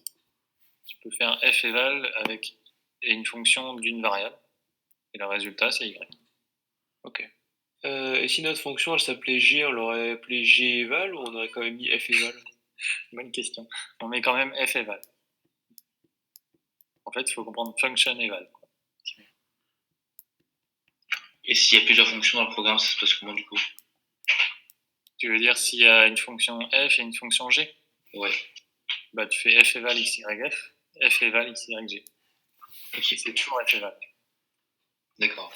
tu peux faire feval avec une fonction d'une variable, et le résultat c'est y. Ok. Et si notre fonction elle s'appelait g, on l'aurait appelée geval ou on aurait quand même mis feval? Bonne question. On met quand même feval. En fait, il faut comprendre function eval. Et s'il y a plusieurs fonctions dans le programme, ça se passe comment du coup? Tu veux dire s'il y a une fonction f et une fonction g? Ouais. Bah tu fais feval xyf, feval xyg. Ok. C'est toujours feval. D'accord.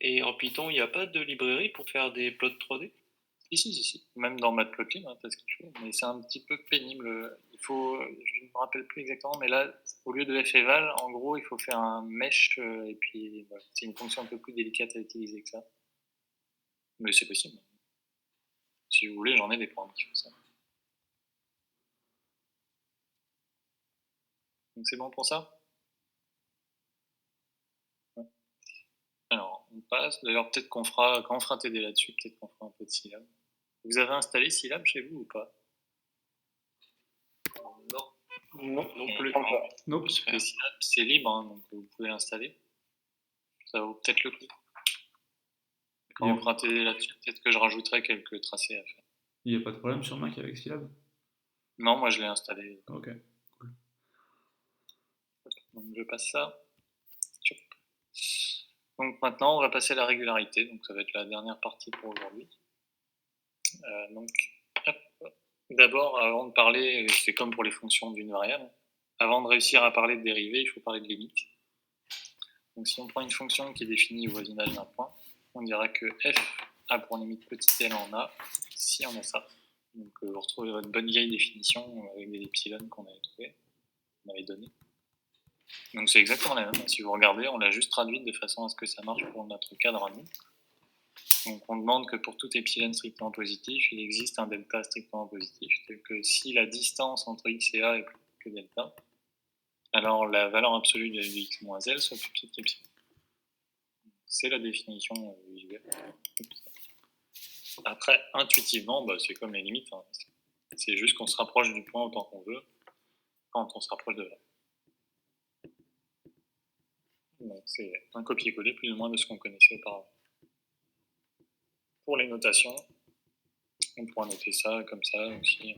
Et en Python, il n'y a pas de librairie pour faire des plots 3D? Si. Même dans Matplotlib, hein, t'as ce qu'il faut. Mais c'est un petit peu pénible. Je ne me rappelle plus exactement, mais là, au lieu de feval, en gros, il faut faire un mesh, et puis voilà. C'est une fonction un peu plus délicate à utiliser que ça. Mais c'est possible. Si vous voulez, j'en ai des programmes qui font ça. Donc c'est bon pour ça? Ouais. Alors, on passe. D'ailleurs, peut-être qu'on fera, quand on fera TD là-dessus, peut-être qu'on fera un peu de syllabe. Vous avez installé syllabe chez vous ou pas? Non plus. Nope. Les syllabes, c'est libre, hein, donc vous pouvez l'installer. Ça vaut peut-être le coup. Quand on fera TD là-dessus, peut-être que je rajouterai quelques tracés à faire. Il n'y a pas de problème sur Mac avec syllabe? Non, moi je l'ai installé. Ok. Cool. Donc je passe ça. Donc maintenant, on va passer à la régularité. Donc ça va être la dernière partie pour aujourd'hui. D'abord, avant de parler, c'est comme pour les fonctions d'une variable, avant de réussir à parler de dérivée, il faut parler de limite. Donc si on prend une fonction qui est définie au voisinage d'un point, on dira que f a pour limite petit l en a si on a ça. Donc vous retrouvez votre bonne vieille définition avec des epsilon qu'on avait trouvé, qu'on avait donné. Donc c'est exactement la même. Si vous regardez, on l'a juste traduite de façon à ce que ça marche pour notre cadre à nous. Donc on demande que pour tout epsilon strictement positif, il existe un delta strictement positif, c'est que si la distance entre x et a est plus grande que delta, alors la valeur absolue de x moins L soit plus petite qu'epsilon. C'est la définition visuelle. Après, intuitivement, c'est comme les limites. Hein. C'est juste qu'on se rapproche du point autant qu'on veut quand on se rapproche de là. Donc c'est un copier-coller plus ou moins de ce qu'on connaissait auparavant. Pour les notations, on pourra noter ça comme ça aussi.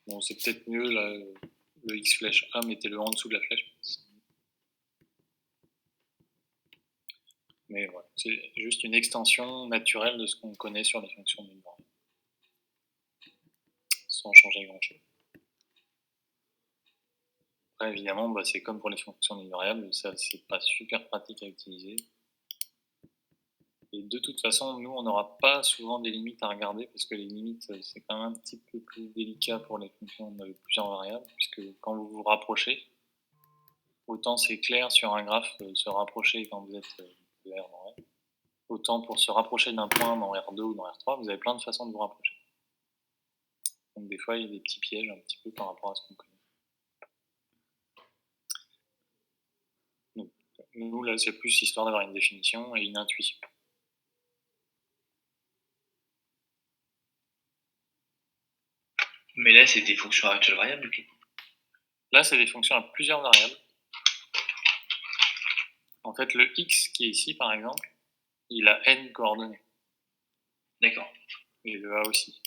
Bon, c'est peut-être mieux, là, le x flèche A, mettez-le en dessous de la flèche. Mais voilà, c'est juste une extension naturelle de ce qu'on connaît sur les fonctions de variable, sans changer grand-chose. Après, évidemment, c'est comme pour les fonctions d'une variable, ça c'est pas super pratique à utiliser. Et de toute façon, nous, on n'aura pas souvent des limites à regarder, parce que les limites, c'est quand même un petit peu plus délicat pour les fonctions avec plusieurs variables, puisque quand vous vous rapprochez, autant c'est clair sur un graphe se rapprocher quand vous êtes de R dans R, autant pour se rapprocher d'un point dans R2 ou dans R3, vous avez plein de façons de vous rapprocher. Donc des fois, il y a des petits pièges un petit peu par rapport à ce qu'on connaît. Donc, nous, là, c'est plus histoire d'avoir une définition et une intuition. Mais là, c'est des fonctions à actuelle variable, ok. Là, c'est des fonctions à plusieurs variables. En fait, le x qui est ici, par exemple, il a n coordonnées. D'accord. Et le a aussi.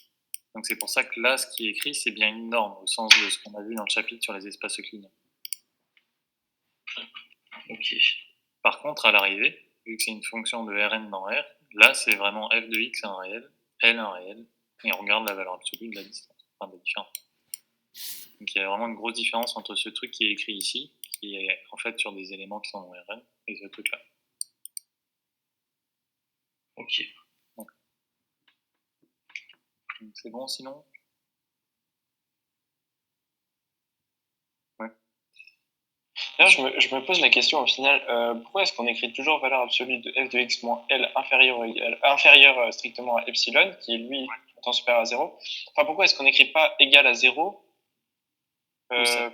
Donc c'est pour ça que là, ce qui est écrit, c'est bien une norme, au sens de ce qu'on a vu dans le chapitre sur les espaces euclidiens. Ok. Par contre, à l'arrivée, vu que c'est une fonction de Rn dans R, là, c'est vraiment f de x un réel, L un réel, et on regarde la valeur absolue de la distance, enfin de la différence. Donc il y a vraiment une grosse différence entre ce truc qui est écrit ici, qui est en fait sur des éléments qui sont dans Rn, et ce truc-là. Ok. Donc c'est bon sinon? D'ailleurs, je me pose la question au final, pourquoi est-ce qu'on écrit toujours valeur absolue de f de x moins L inférieure strictement à epsilon, qui est lui en temps supérieur à 0. Enfin, pourquoi est-ce qu'on n'écrit pas égal à 0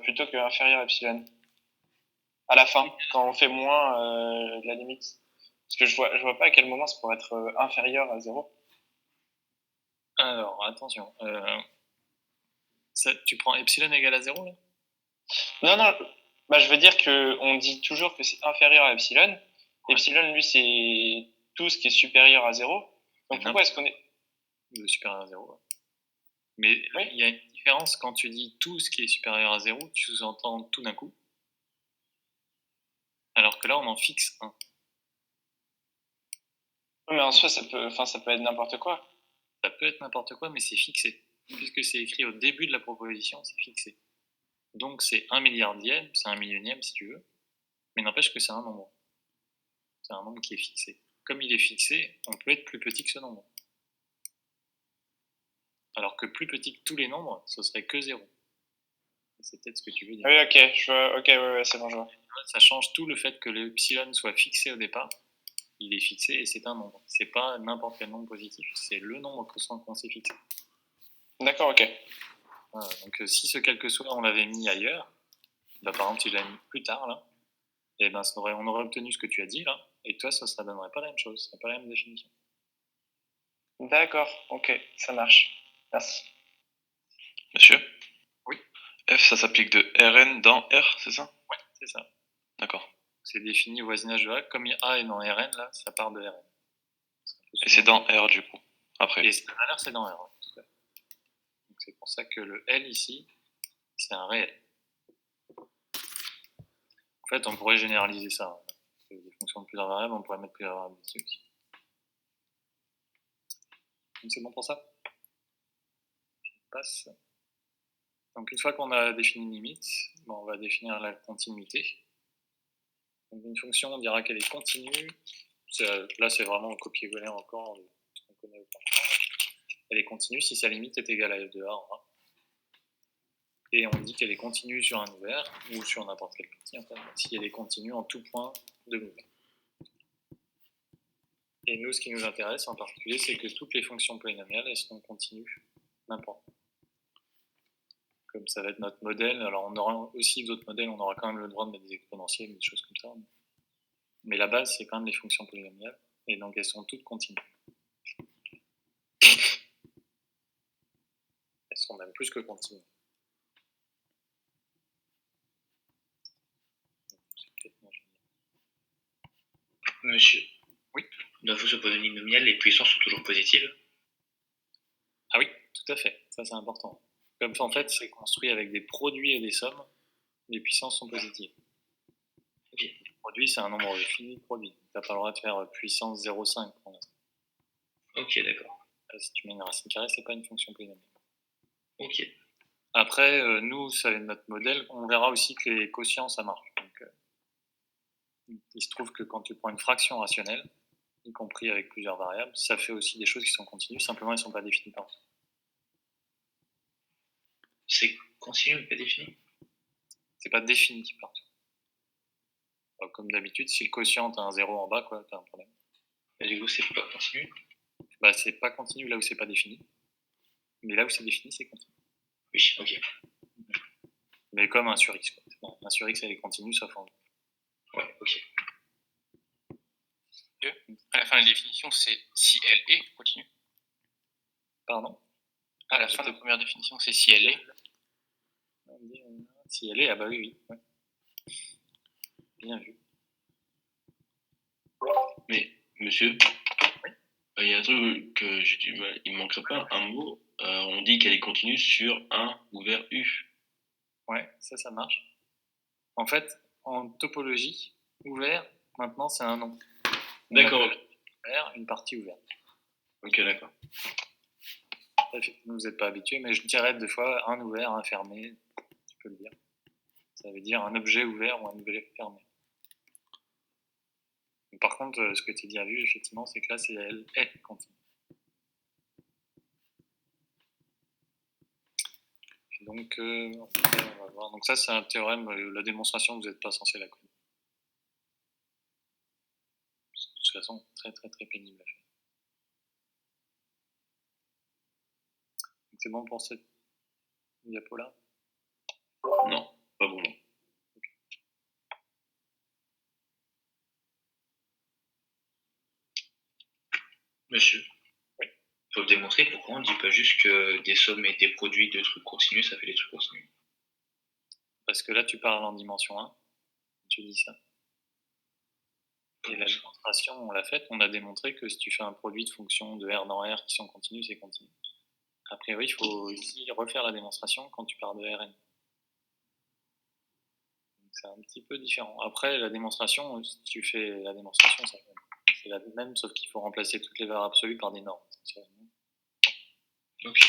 plutôt que inférieur à epsilon à la fin, quand on fait moins la limite? Parce que je vois pas à quel moment ça pourrait être inférieur à 0. Alors, attention. Tu prends epsilon égale à 0 là? Non, je veux dire qu'on dit toujours que c'est inférieur à epsilon. Ouais. Epsilon, lui, c'est tout ce qui est supérieur à 0. Donc pourquoi est-ce qu'on est... Le supérieur à 0. Mais oui, il y a une différence quand tu dis tout ce qui est supérieur à 0, tu sous-entends tout d'un coup. Alors que là, on en fixe un. Oui, mais en soi, ça peut être n'importe quoi. Ça peut être n'importe quoi, mais c'est fixé. Puisque c'est écrit au début de la proposition, c'est fixé. Donc c'est 1 milliardième, c'est 1 millionième si tu veux. Mais n'empêche que c'est un nombre. C'est un nombre qui est fixé. Comme il est fixé, on peut être plus petit que ce nombre. Alors que plus petit que tous les nombres, ce serait que 0. C'est peut-être ce que tu veux dire. Oui, ok, je vois. Ok, ouais, c'est bon, je vois. Ça change tout le fait que le epsilon soit fixé au départ. Il est fixé et c'est un nombre. C'est pas n'importe quel nombre positif, c'est le nombre qu'on s'est fixé. D'accord, ok. Voilà, donc si ce quel que soit on l'avait mis ailleurs, par exemple si je l'avais mis plus tard là, et on aurait obtenu ce que tu as dit là, et toi ça ne donnerait pas la même chose, ça serait pas la même définition. D'accord, ok, ça marche. Merci. Monsieur? Oui. F, ça s'applique de Rn dans R, c'est ça? Ouais, c'est ça. D'accord. C'est défini au voisinage de A, comme A est dans Rn là, ça part de Rn. Et c'est dans R du coup, après. Et la valeur c'est dans R. Ouais, tout à fait. Donc c'est pour ça que le L ici, c'est un réel. En fait, on pourrait généraliser ça. Hein. Des fonctions de plusieurs variables, on pourrait mettre plusieurs variables ici aussi. Donc c'est bon pour ça? Je passe. Donc une fois qu'on a défini une limite, on va définir la continuité. Donc une fonction, on dira qu'elle est continue. Là, c'est vraiment un copier-coller encore de ce qu'on connaît auparavant. Elle est continue si sa limite est égale à f de a en A. Et on dit qu'elle est continue sur un ouvert, ou sur n'importe quelle partie, en fait, si elle est continue en tout point de mouvement. Et nous, ce qui nous intéresse en particulier, c'est que toutes les fonctions polynomiales, elles seront continues, n'importe. Comme ça va être notre modèle, alors on aura aussi d'autres modèles, on aura quand même le droit de mettre des exponentielles, des choses comme ça. Mais la base, c'est quand même les fonctions polynomiales, et donc elles sont toutes continues. Elles sont même plus que continues. Monsieur. Oui. Dans la fonction polynomiale, les puissances sont toujours positives. Ah oui, tout à fait, ça c'est important. Comme en fait, c'est construit avec des produits et des sommes, les puissances sont positives. Ok. Produit, c'est un nombre fini de produits. Tu n'as pas le droit de faire puissance 0,5 pour l'instant. Ok, d'accord. Si tu mets une racine carrée, c'est pas une fonction polynomiale. Ok. Après, nous, ça va être notre modèle. On verra aussi que les quotients, ça marche. Donc, il se trouve que quand tu prends une fraction rationnelle, y compris avec plusieurs variables, ça fait aussi des choses qui sont continues, simplement elles ne sont pas définies par eux. C'est continu mais pas défini. C'est pas défini partout. Comme d'habitude, si le quotient a un 0 en bas, quoi, t'as un problème. Et du coup, c'est pas continu. Bah, c'est pas continu là où c'est pas défini. Mais là où c'est défini, c'est continu. Oui, ok. Mais comme un sur x, quoi. Bon, un sur x, elle est continue, sauf en. Ouais, ok. À la fin de la définition, c'est si elle est continue. Pardon. À la fin de la première définition, c'est si elle est. Si elle est, ah bah oui. Ouais. Bien vu. Mais, monsieur, il y a un truc que j'ai du mal. Il manquerait pas un mot. On dit qu'elle est continue sur un ouvert U. Ouais, ça marche. En fait, en topologie, ouvert, maintenant, c'est un nom. D'accord. Ouvert, une partie ouverte. Ok, d'accord. Effectivement, vous n'êtes pas habitué, mais je dirais des fois un ouvert, un fermé, tu peux le dire. Ça veut dire un objet ouvert ou un objet fermé. Mais par contre, ce que tu as bien vu, effectivement, c'est que là, c'est elle est continue. Donc, on va voir. Donc ça, c'est un théorème, la démonstration, vous n'êtes pas censé la connaître. De toute façon, très très très pénible à faire. Donc c'est bon pour cette diapo-là? Non, pas bon. Monsieur. Oui. Faut le démontrer, pourquoi on ne dit pas juste que des sommes et des produits de trucs continus, ça fait des trucs continus? Parce que là, tu parles en dimension 1. Tu dis ça. Et la démonstration, on l'a faite, on a démontré que si tu fais un produit de fonctions de R dans R qui sont continues, c'est continu. A priori, il faut aussi refaire la démonstration quand tu pars de Rn. C'est un petit peu différent. Après, la démonstration, si tu fais la démonstration, c'est la même, sauf qu'il faut remplacer toutes les valeurs absolues par des normes. Ok.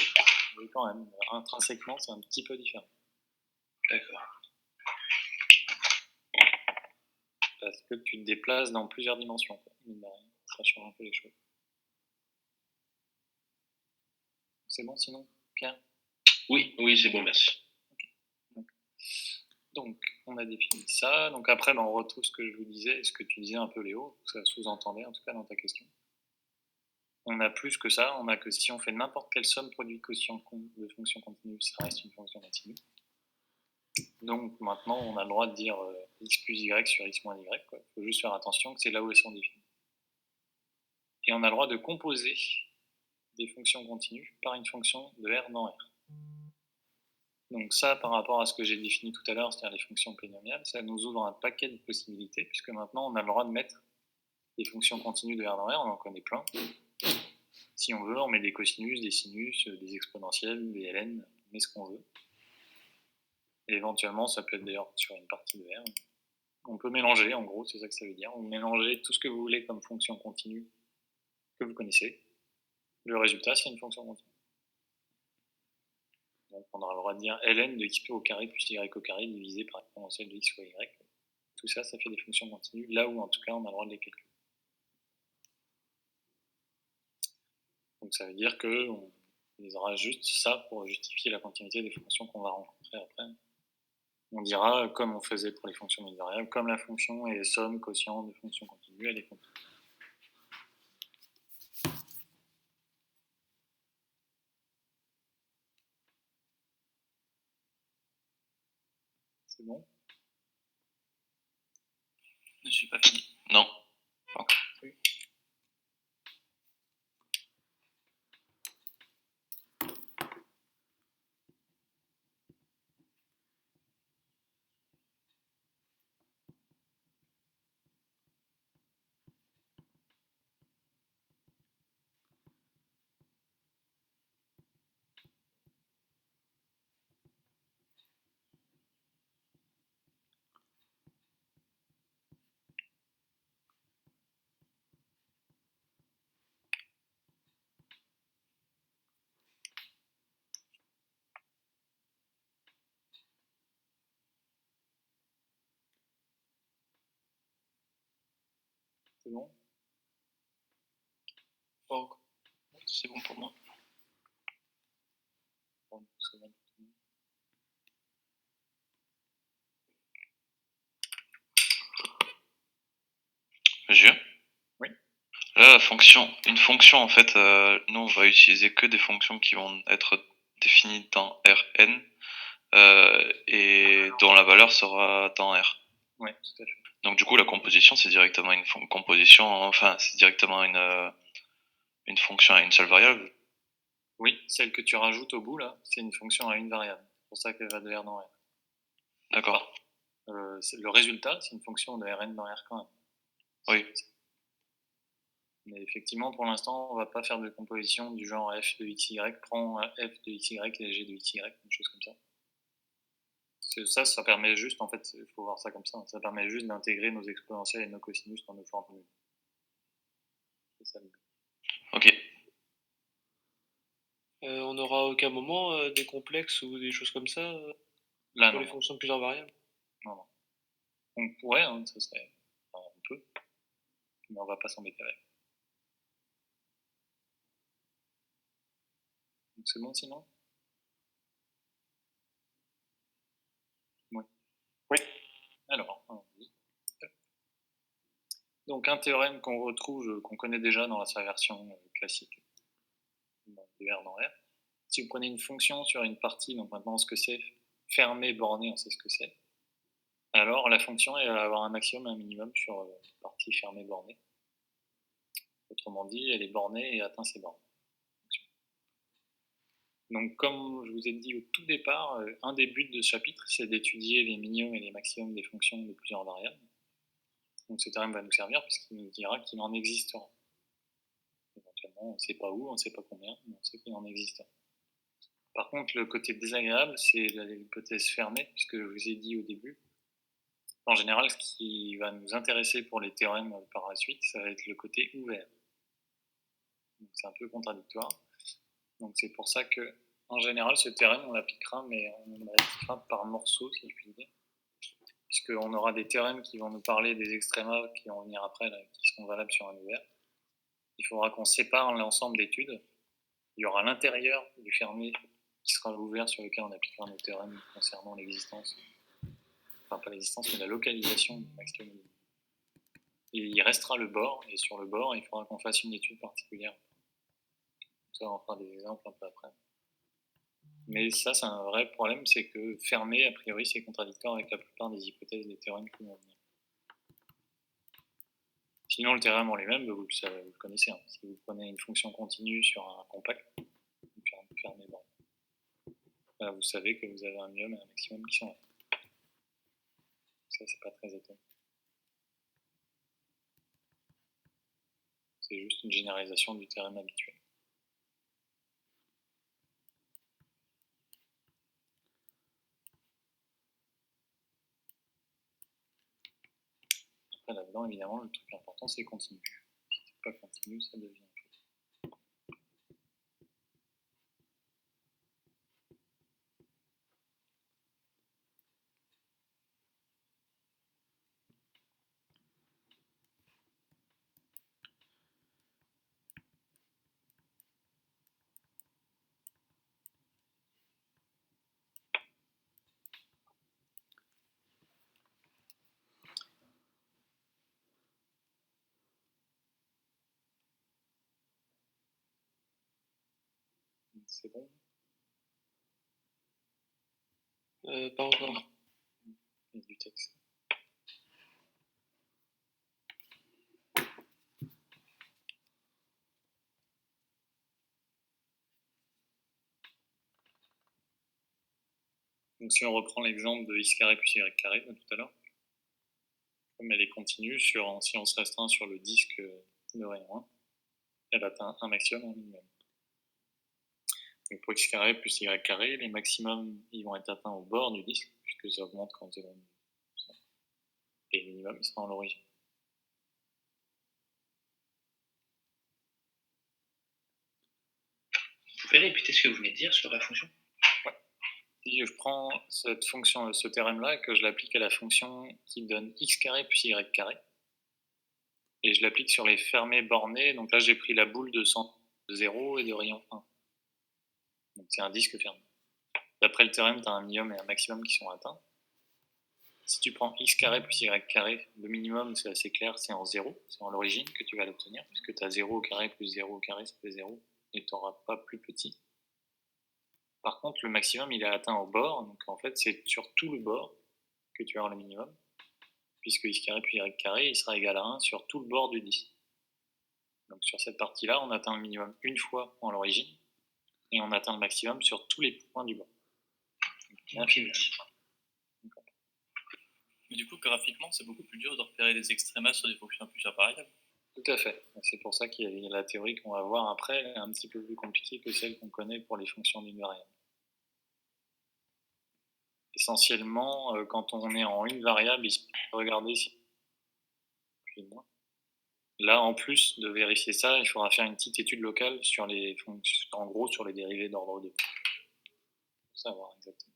Mais quand même, intrinsèquement, c'est un petit peu différent. D'accord. Parce que tu te déplaces dans plusieurs dimensions. Ça change un peu les choses. C'est bon sinon, Pierre? Oui, c'est bon, merci. Donc, on a défini ça. Donc après, on retrouve ce que je vous disais, ce que tu disais un peu, Léo, ça sous-entendait en tout cas dans ta question. On a plus que ça, on a que si on fait n'importe quelle somme produit quotient de fonction continue, ça reste une fonction continue. Donc maintenant, on a le droit de dire x plus y sur x moins y. Il faut juste faire attention que c'est là où elles sont définies. Et on a le droit de composer des fonctions continues par une fonction de R dans R. Donc ça, par rapport à ce que j'ai défini tout à l'heure, c'est-à-dire les fonctions polynomiales, ça nous ouvre un paquet de possibilités, puisque maintenant on a le droit de mettre des fonctions continues de R dans R, on en connaît plein. Si on veut, on met des cosinus, des sinus, des exponentielles, des ln, on met ce qu'on veut. Et éventuellement, ça peut être d'ailleurs sur une partie de R. On peut mélanger, en gros, c'est ça que ça veut dire. On mélange tout ce que vous voulez comme fonction continue que vous connaissez. Le résultat, c'est une fonction continue. Donc on aura le droit de dire ln de x au carré plus y au carré divisé par l'exponentielle de x fois y. Tout ça, ça fait des fonctions continues, là où en tout cas on a le droit de les calculer. Donc ça veut dire qu'on utilisera juste ça pour justifier la continuité des fonctions qu'on va rencontrer après. On dira, comme on faisait pour les fonctions multivariables, comme la fonction est somme, quotient de fonctions continues, elle est continue. C'est bon? Je suis pas fini. Non. C'est bon? Pas encore. C'est bon pour moi. Bon, c'est bon. Je Oui. Là, une fonction, en fait, nous, on va utiliser que des fonctions qui vont être définies dans Rn et dont la valeur sera dans R. Oui, tout à fait. Donc, du coup, la composition, c'est directement composition, enfin, c'est directement une fonction à une seule variable. Oui, celle que tu rajoutes au bout, là, c'est une fonction à une variable. C'est pour ça qu'elle va de R dans R. D'accord. Le résultat, c'est une fonction de Rn dans R quand même. Oui. Mais effectivement, pour l'instant, on ne va pas faire de composition du genre f de xy prend f de xy et g de xy, une chose comme ça. Ça permet juste, en fait, il faut voir ça comme ça permet juste d'intégrer nos exponentielles et nos cosinus dans nos formules. C'est ça le but. Ok. On n'aura à aucun moment des complexes ou des choses comme ça Là, pour non. les fonctions de plusieurs variables. Non. On pourrait, hein, ça serait. Enfin, on peut. Mais on va pas s'embêter avec. Donc c'est bon sinon? Oui. Oui. Alors, oui. Donc un théorème qu'on retrouve, qu'on connaît déjà dans sa version classique, de R dans R. Si vous prenez une fonction sur une partie, donc maintenant on sait ce que c'est, fermée, bornée, on sait ce que c'est, alors la fonction elle va avoir un maximum et un minimum sur la partie fermée, bornée. Autrement dit, elle est bornée et atteint ses bornes. Donc comme je vous ai dit au tout départ, un des buts de ce chapitre, c'est d'étudier les minimums et les maximums des fonctions de plusieurs variables. Donc ce théorème va nous servir puisqu'il nous dira qu'il en existera. Éventuellement, on ne sait pas où, on ne sait pas combien, mais on sait qu'il en existe. Par contre, le côté désagréable, c'est l'hypothèse fermée, puisque je vous ai dit au début, en général, ce qui va nous intéresser pour les théorèmes par la suite, ça va être le côté ouvert. Donc c'est un peu contradictoire. Donc c'est pour ça que, en général, ce théorème, on l'appliquera, mais on l'appliquera par morceaux, si je puis dire. Puisqu'on aura des théorèmes qui vont nous parler des extrémas qui vont venir après, là, qui seront valables sur un ouvert. Il faudra qu'on sépare l'ensemble d'études. Il y aura l'intérieur du fermé qui sera l'ouvert sur lequel on appliquera nos théorèmes concernant l'existence, enfin pas l'existence, mais la localisation du maximum. Et il restera le bord, et sur le bord, il faudra qu'on fasse une étude particulière. Ça, on fera des exemples un peu après. Mais ça, c'est un vrai problème, c'est que fermé, a priori, c'est contradictoire avec la plupart des hypothèses des théorèmes qui vont venir. Sinon, le théorème en lui-même, vous le connaissez. Hein. Si vous prenez une fonction continue sur un compact, fermé, bon. Là, vous savez que vous avez un minimum et un maximum qui sont là. Ça, c'est pas très étonnant. C'est juste une généralisation du théorème habituel. Après, là-dedans, évidemment, le truc important, c'est continu. Si c'est pas continu, ça devient faux. C'est bon? Pas encore. et du texte. Donc si on reprend l'exemple de x carré plus y carré de tout à l'heure, comme elle est continue, si on se restreint sur le disque de rayon 1, elle atteint un maximum, un minimum. Donc pour x carré plus y carré, les maximums ils vont être atteints au bord du disque, puisque ça augmente quand c'est éloigné. Et le minimum il sera en l'origine. Vous pouvez répéter ce que vous venez de dire sur la fonction? Si je prends cette fonction, ce théorème-là, et que je l'applique à la fonction qui donne x carré plus y carré, et je l'applique sur les fermés bornés, donc là j'ai pris la boule de centre 0 et de rayon 1. Donc c'est un disque fermé. D'après le théorème, tu as un minimum et un maximum qui sont atteints. Si tu prends x carré plus y carré, le minimum c'est assez clair, c'est en 0, c'est en l'origine que tu vas l'obtenir, puisque tu as 0 au carré plus 0 au carré, ça fait 0, et tu n'auras pas plus petit. Par contre, le maximum, il est atteint au bord, donc en fait, c'est sur tout le bord que tu auras le minimum, puisque x carré plus y carré, il sera égal à 1 sur tout le bord du disque. Donc sur cette partie-là, on atteint le minimum une fois en l'origine, et on atteint le maximum sur tous les points du bord. Ok, merci. Mais du coup, graphiquement, c'est beaucoup plus dur de repérer des extrémas sur des fonctions à plusieurs variables. Tout à fait. C'est pour ça qu'il y a la théorie qu'on va voir après, elle est un petit peu plus compliquée que celle qu'on connaît pour les fonctions d'une variable. Essentiellement, quand on est en une variable, il se peut regarder si... Là, en plus de vérifier ça, il faudra faire une petite étude locale sur les fonctions, en gros sur les dérivés d'ordre 2. Pour savoir exactement.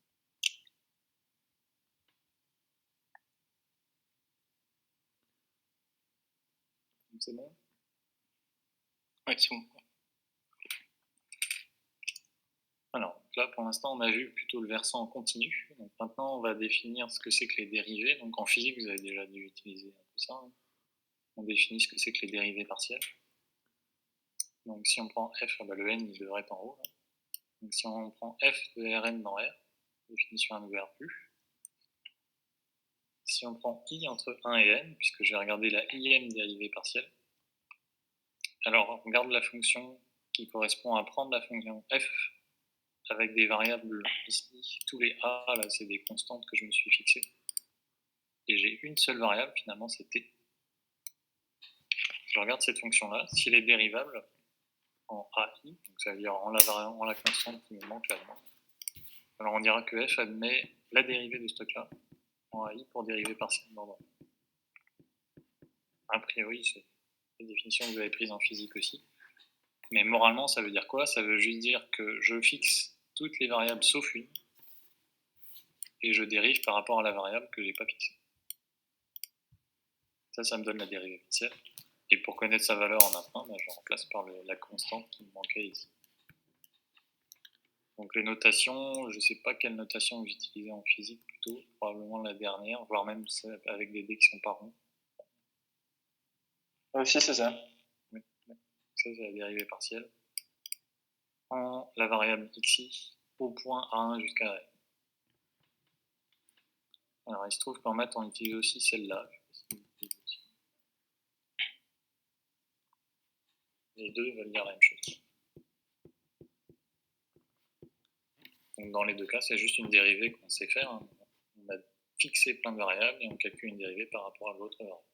C'est bon? Ouais, c'est bon. Alors, là, pour l'instant, on a vu plutôt le versant en continu. Donc maintenant, on va définir ce que c'est que les dérivés. Donc en physique, vous avez déjà dû utiliser un peu ça. Hein. On définit ce que c'est que les dérivés partiels. Donc si on prend f, le n, il devrait être en haut. Là. Donc si on prend f de Rn dans R, définition 1 de U. Si on prend i entre 1 et n, puisque je vais regarder la im dérivée partielle, alors on regarde la fonction qui correspond à prendre la fonction f avec des variables ici, tous les a, là c'est des constantes que je me suis fixées. Et j'ai une seule variable, finalement c'est t. Je regarde cette fonction-là, si elle est dérivable en ai, donc ça veut dire en la constante qui me manque là-dedans, alors on dira que f admet la dérivée de ce truc-là en ai pour dérivée partielle d'ordre. A priori, c'est la définition que vous avez prise en physique aussi. Mais moralement, ça veut dire quoi? Ça veut juste dire que je fixe toutes les variables sauf une, et je dérive par rapport à la variable que j'ai pas fixée. Ça me donne la dérivée partielle. Et pour connaître sa valeur en maintenant, je remplace par la constante qui me manquait ici. Donc les notations, je ne sais pas quelle notation vous utilisez en physique plutôt, probablement la dernière, voire même avec des dés qui sont pas ronds. Si, c'est ça. Oui. Ça, c'est la dérivée partielle. En la variable xi au point a1 jusqu'à r. Alors il se trouve qu'en maths, on utilise aussi celle-là. Les deux veulent dire la même chose. Donc dans les deux cas, c'est juste une dérivée qu'on sait faire. Hein. On a fixé plein de variables et on calcule une dérivée par rapport à l'autre variable.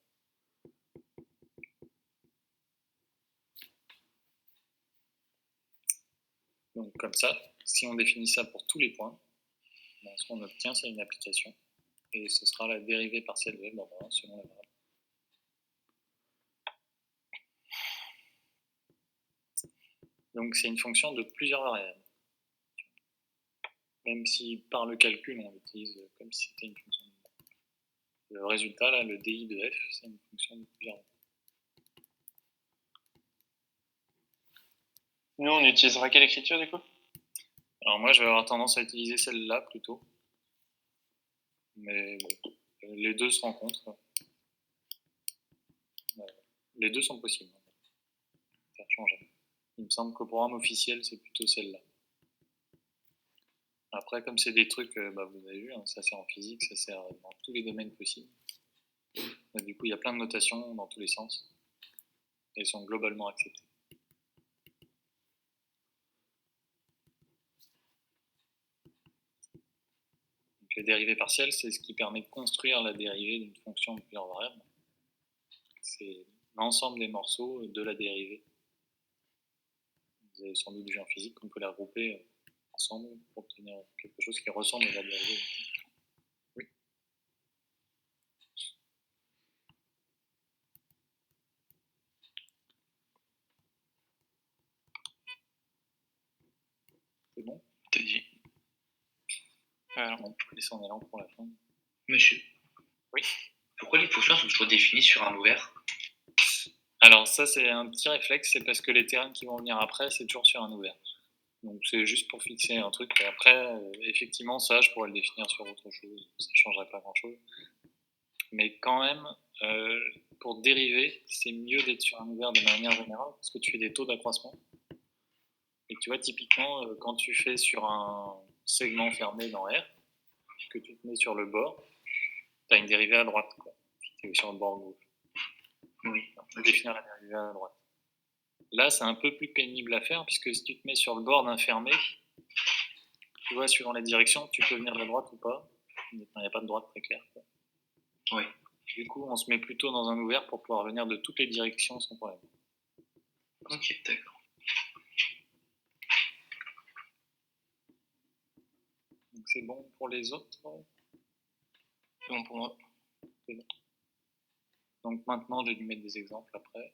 Donc comme ça, si on définit ça pour tous les points, ce qu'on obtient, c'est une application. Et ce sera la dérivée partielle de f d'ordre 1 selon la variable. Donc c'est une fonction de plusieurs variables. Même si par le calcul, on l'utilise comme si c'était une fonction de variable. Le résultat, là, le DI de f, c'est une fonction de plusieurs variables. Nous, on utilisera quelle écriture du coup? Alors moi, je vais avoir tendance à utiliser celle-là plutôt. Mais bon, les deux se rencontrent. Les deux sont possibles. Ça change. Il me semble qu'au programme officiel, c'est plutôt celle-là. Après, comme c'est des trucs, vous avez vu, hein, ça sert en physique, ça sert dans tous les domaines possibles. Du coup, il y a plein de notations dans tous les sens. Et elles sont globalement acceptées. Donc, les dérivées partielles, c'est ce qui permet de construire la dérivée d'une fonction de plusieurs variables. C'est l'ensemble des morceaux de la dérivée. Vous avez sans doute vu en physique qu'on peut les regrouper ensemble pour obtenir quelque chose qui ressemble à la dérivée. Oui. C'est bon? T'as dit. Alors, on peut laisser en allant pour la fin. Monsieur. Oui. Pourquoi les fonctions sont toujours définies sur un ouvert? Alors ça, c'est un petit réflexe, c'est parce que les terrains qui vont venir après, c'est toujours sur un ouvert. Donc c'est juste pour fixer un truc. Et après, effectivement, ça, je pourrais le définir sur autre chose. Ça ne changerait pas grand-chose. Mais quand même, pour dériver, c'est mieux d'être sur un ouvert de manière générale, parce que tu fais des taux d'accroissement. Et tu vois, typiquement, quand tu fais sur un segment fermé dans R, que tu te mets sur le bord, tu as une dérivée à droite, quoi. Tu es sur le bord gauche. Oui. On peut définir la dérivée à droite. Là, c'est un peu plus pénible à faire, puisque si tu te mets sur le bord d'un fermé, tu vois, suivant la direction, tu peux venir de la droite ou pas. Il n'y a pas de droite très claire, quoi. Oui. Du coup, on se met plutôt dans un ouvert pour pouvoir venir de toutes les directions sans problème. Ok, d'accord. Donc c'est bon pour les autres. C'est bon pour moi. C'est bon. Donc maintenant, je vais lui mettre des exemples après.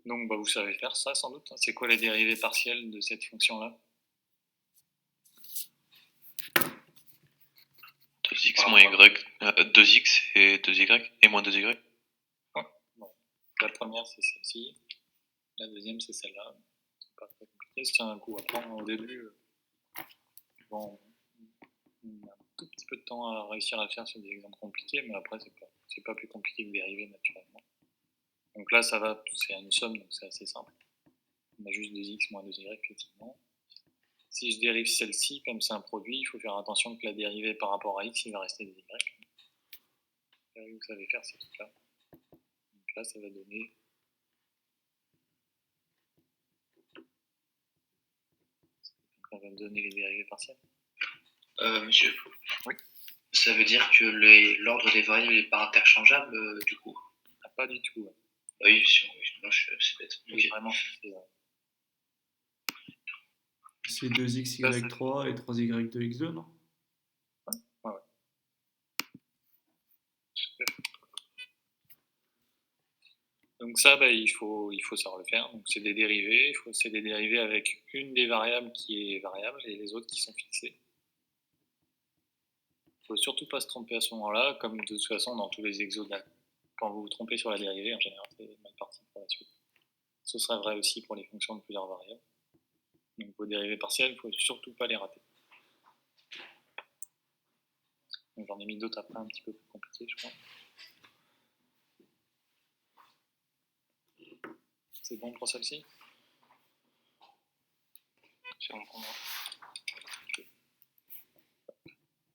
Donc vous savez faire ça sans doute. C'est quoi les dérivées partielles de cette fonction-là? 2x moins y, 2x et 2y, et moins 2y. Ouais. Bon. La première, c'est celle-ci. La deuxième, c'est celle-là. C'est pas très compliqué. C'est un coup à prendre au début. Bon, on a un tout petit peu de temps à réussir à le faire sur des exemples compliqués, mais après, c'est pas plus compliqué que dériver naturellement. Donc là, ça va, c'est une somme, donc c'est assez simple. On a juste 2x moins 2y, effectivement. Si je dérive celle-ci, comme c'est un produit, il faut faire attention que la dérivée par rapport à x, il va rester des y. Vous savez faire ces trucs-là. Donc là, ça va donner... Donc on va me donner les dérivées partielles. Monsieur. Oui. Ça veut dire que l'ordre des variables n'est pas interchangeable, du coup? Ah, pas du tout. Ouais. Oui, non, c'est bête. Oui, vraiment, c'est 2xy3 et 3y2x2, non? Ouais. Donc ça, il faut savoir le faire. Donc c'est des dérivés. C'est des dérivés avec une des variables qui est variable et les autres qui sont fixées. Il ne faut surtout pas se tromper à ce moment-là, comme de toute façon dans tous les exos. Quand vous vous trompez sur la dérivée, en général, c'est mal parti pour la suite. Ce sera vrai aussi pour les fonctions de plusieurs variables. Donc vos dérivées partielles, il ne faut surtout pas les rater. J'en ai mis d'autres après un petit peu plus compliquées, je crois. C'est bon pour celle-ci? C'est bon pour moi.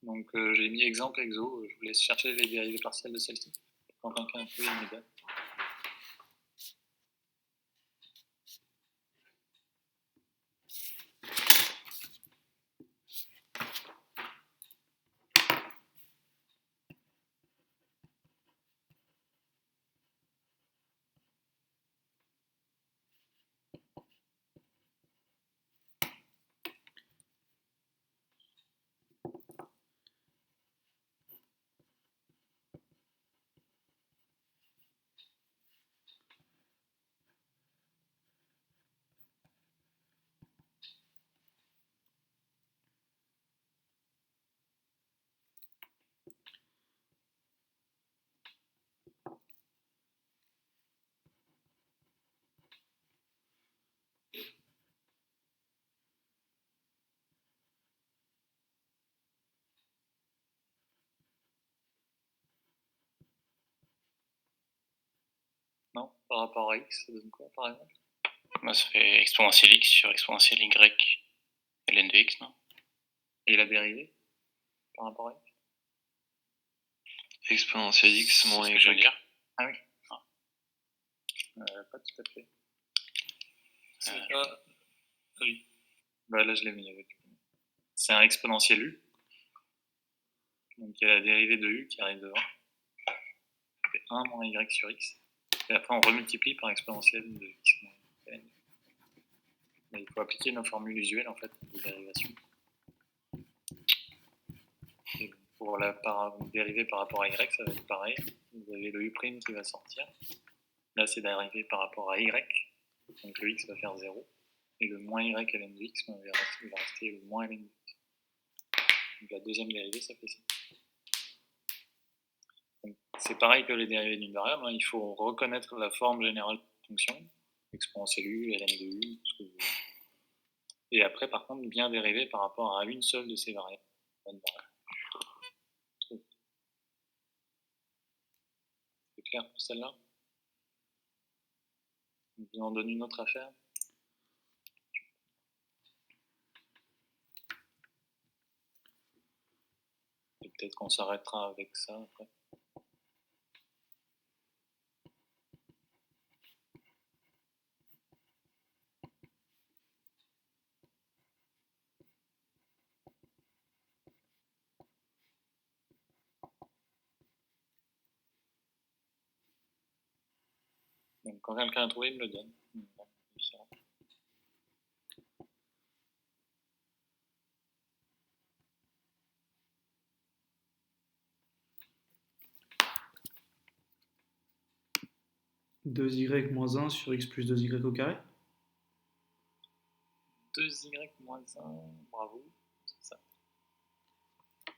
Donc j'ai mis exemple exo, je vous laisse chercher les dérivées partielles de celle-ci. Quand quelqu'un a trouvé une idée. Non, par rapport à x, ça donne quoi par exemple? Ça fait exponentielle x sur exponentielle y ln de x, non? Et la dérivée par rapport à x? Exponentielle x moins C'est ce que je veux y. dire. Ah oui. Pas tout à fait. Oui. Bah là, je l'ai mis avec. C'est un exponentiel u. Donc il y a la dérivée de u qui arrive devant. Ça fait 1 moins y sur x. Et après, on remultiplie par exponentielle de x moins y. Mais il faut appliquer nos formules usuelles en fait de dérivation. Et pour la dérivée par rapport à y, ça va être pareil. Vous avez le u' qui va sortir. Là, c'est dérivé par rapport à y. Donc le x va faire 0. Et le moins y ln de x, il va rester le moins ln de x. Donc la deuxième dérivée, ça fait ça. Donc, c'est pareil que les dérivées d'une variable. Il faut reconnaître la forme générale de la fonction. Exponentielle u, ln de u, ce que vous voulez. Et après, par contre, bien dériver par rapport à une seule de ces variables. C'est clair pour celle-là? Je vous en donne une autre à faire. Et peut-être qu'on s'arrêtera avec ça après. Donc quand quelqu'un a trouvé, il me le donne. Deux y moins 1 sur x plus 2y au carré. 2y moins 1, bravo, c'est ça.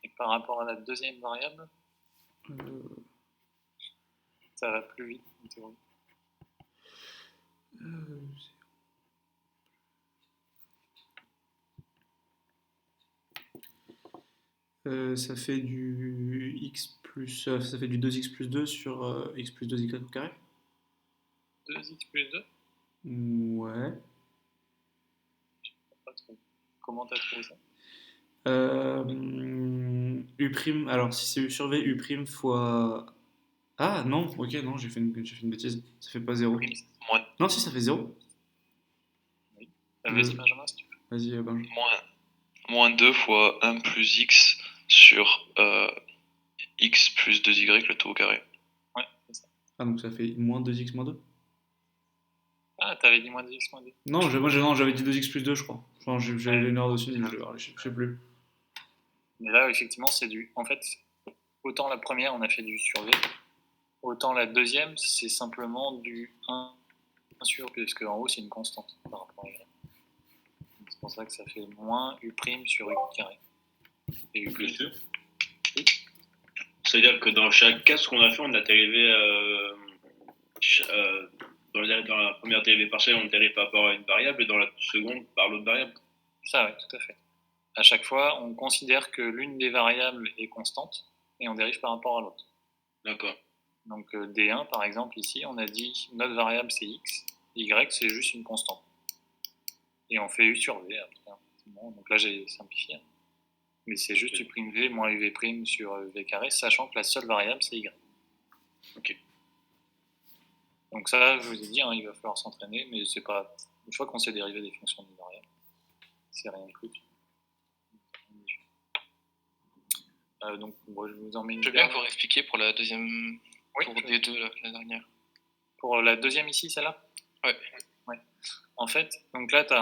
Et par rapport à la deuxième variable, ça va plus vite en théorie. Ça fait du x plus, ça fait du 2x plus 2 sur x plus 2y au carré. 2x plus 2? Ouais. Pas trop. Comment t'as trouvé ça? U', alors si c'est u sur v, u' fois... Ah non, ok, non, j'ai fait une bêtise. Ça fait pas 0. Moins, Non, si, ça fait 0. Oui. Vas-y, Benjamin, si tu veux. Vas-y, Benjamin. moins 2 fois 1 plus x sur x plus 2y le tout au carré. Ouais, c'est ça. Ah, donc ça fait moins 2x moins 2. Ah, t'avais dit moins 2x moins 2. Non, j'avais dit 2x plus 2, je crois. Enfin, j'ai une erreur dessus, je sais plus. Mais là, effectivement, c'est du... En fait, autant la première, on a fait du sur v, autant la deuxième, c'est simplement du 1 sur, puisque en haut, c'est une constante par rapport à y. C'est pour ça que ça fait moins u' sur u carré. Et u plus 2. Oui. C'est-à-dire que dans chaque cas, ce qu'on a fait, on a dérivé dans la première dérivée partielle, on dérive par rapport à une variable, et dans la seconde, par l'autre variable. Ça, oui, tout à fait. À chaque fois, on considère que l'une des variables est constante, et on dérive par rapport à l'autre. D'accord. Donc D1, par exemple, ici, on a dit notre variable c'est x, y c'est juste une constante. Et on fait u sur v après. Bon, donc là, j'ai simplifié. Mais c'est juste u'v moins uv' sur v carré, sachant que la seule variable c'est y. Ok. Donc ça, je vous ai dit, il va falloir s'entraîner, mais c'est pas... Une fois qu'on sait dériver des fonctions d'une variable, c'est rien de plus. Donc, bon, je vous en mets une. Je veux bien que vous expliquiez pour la deuxième, oui, pour D2, la dernière. Pour la deuxième ici, celle-là? Ouais. En fait, donc là, tu as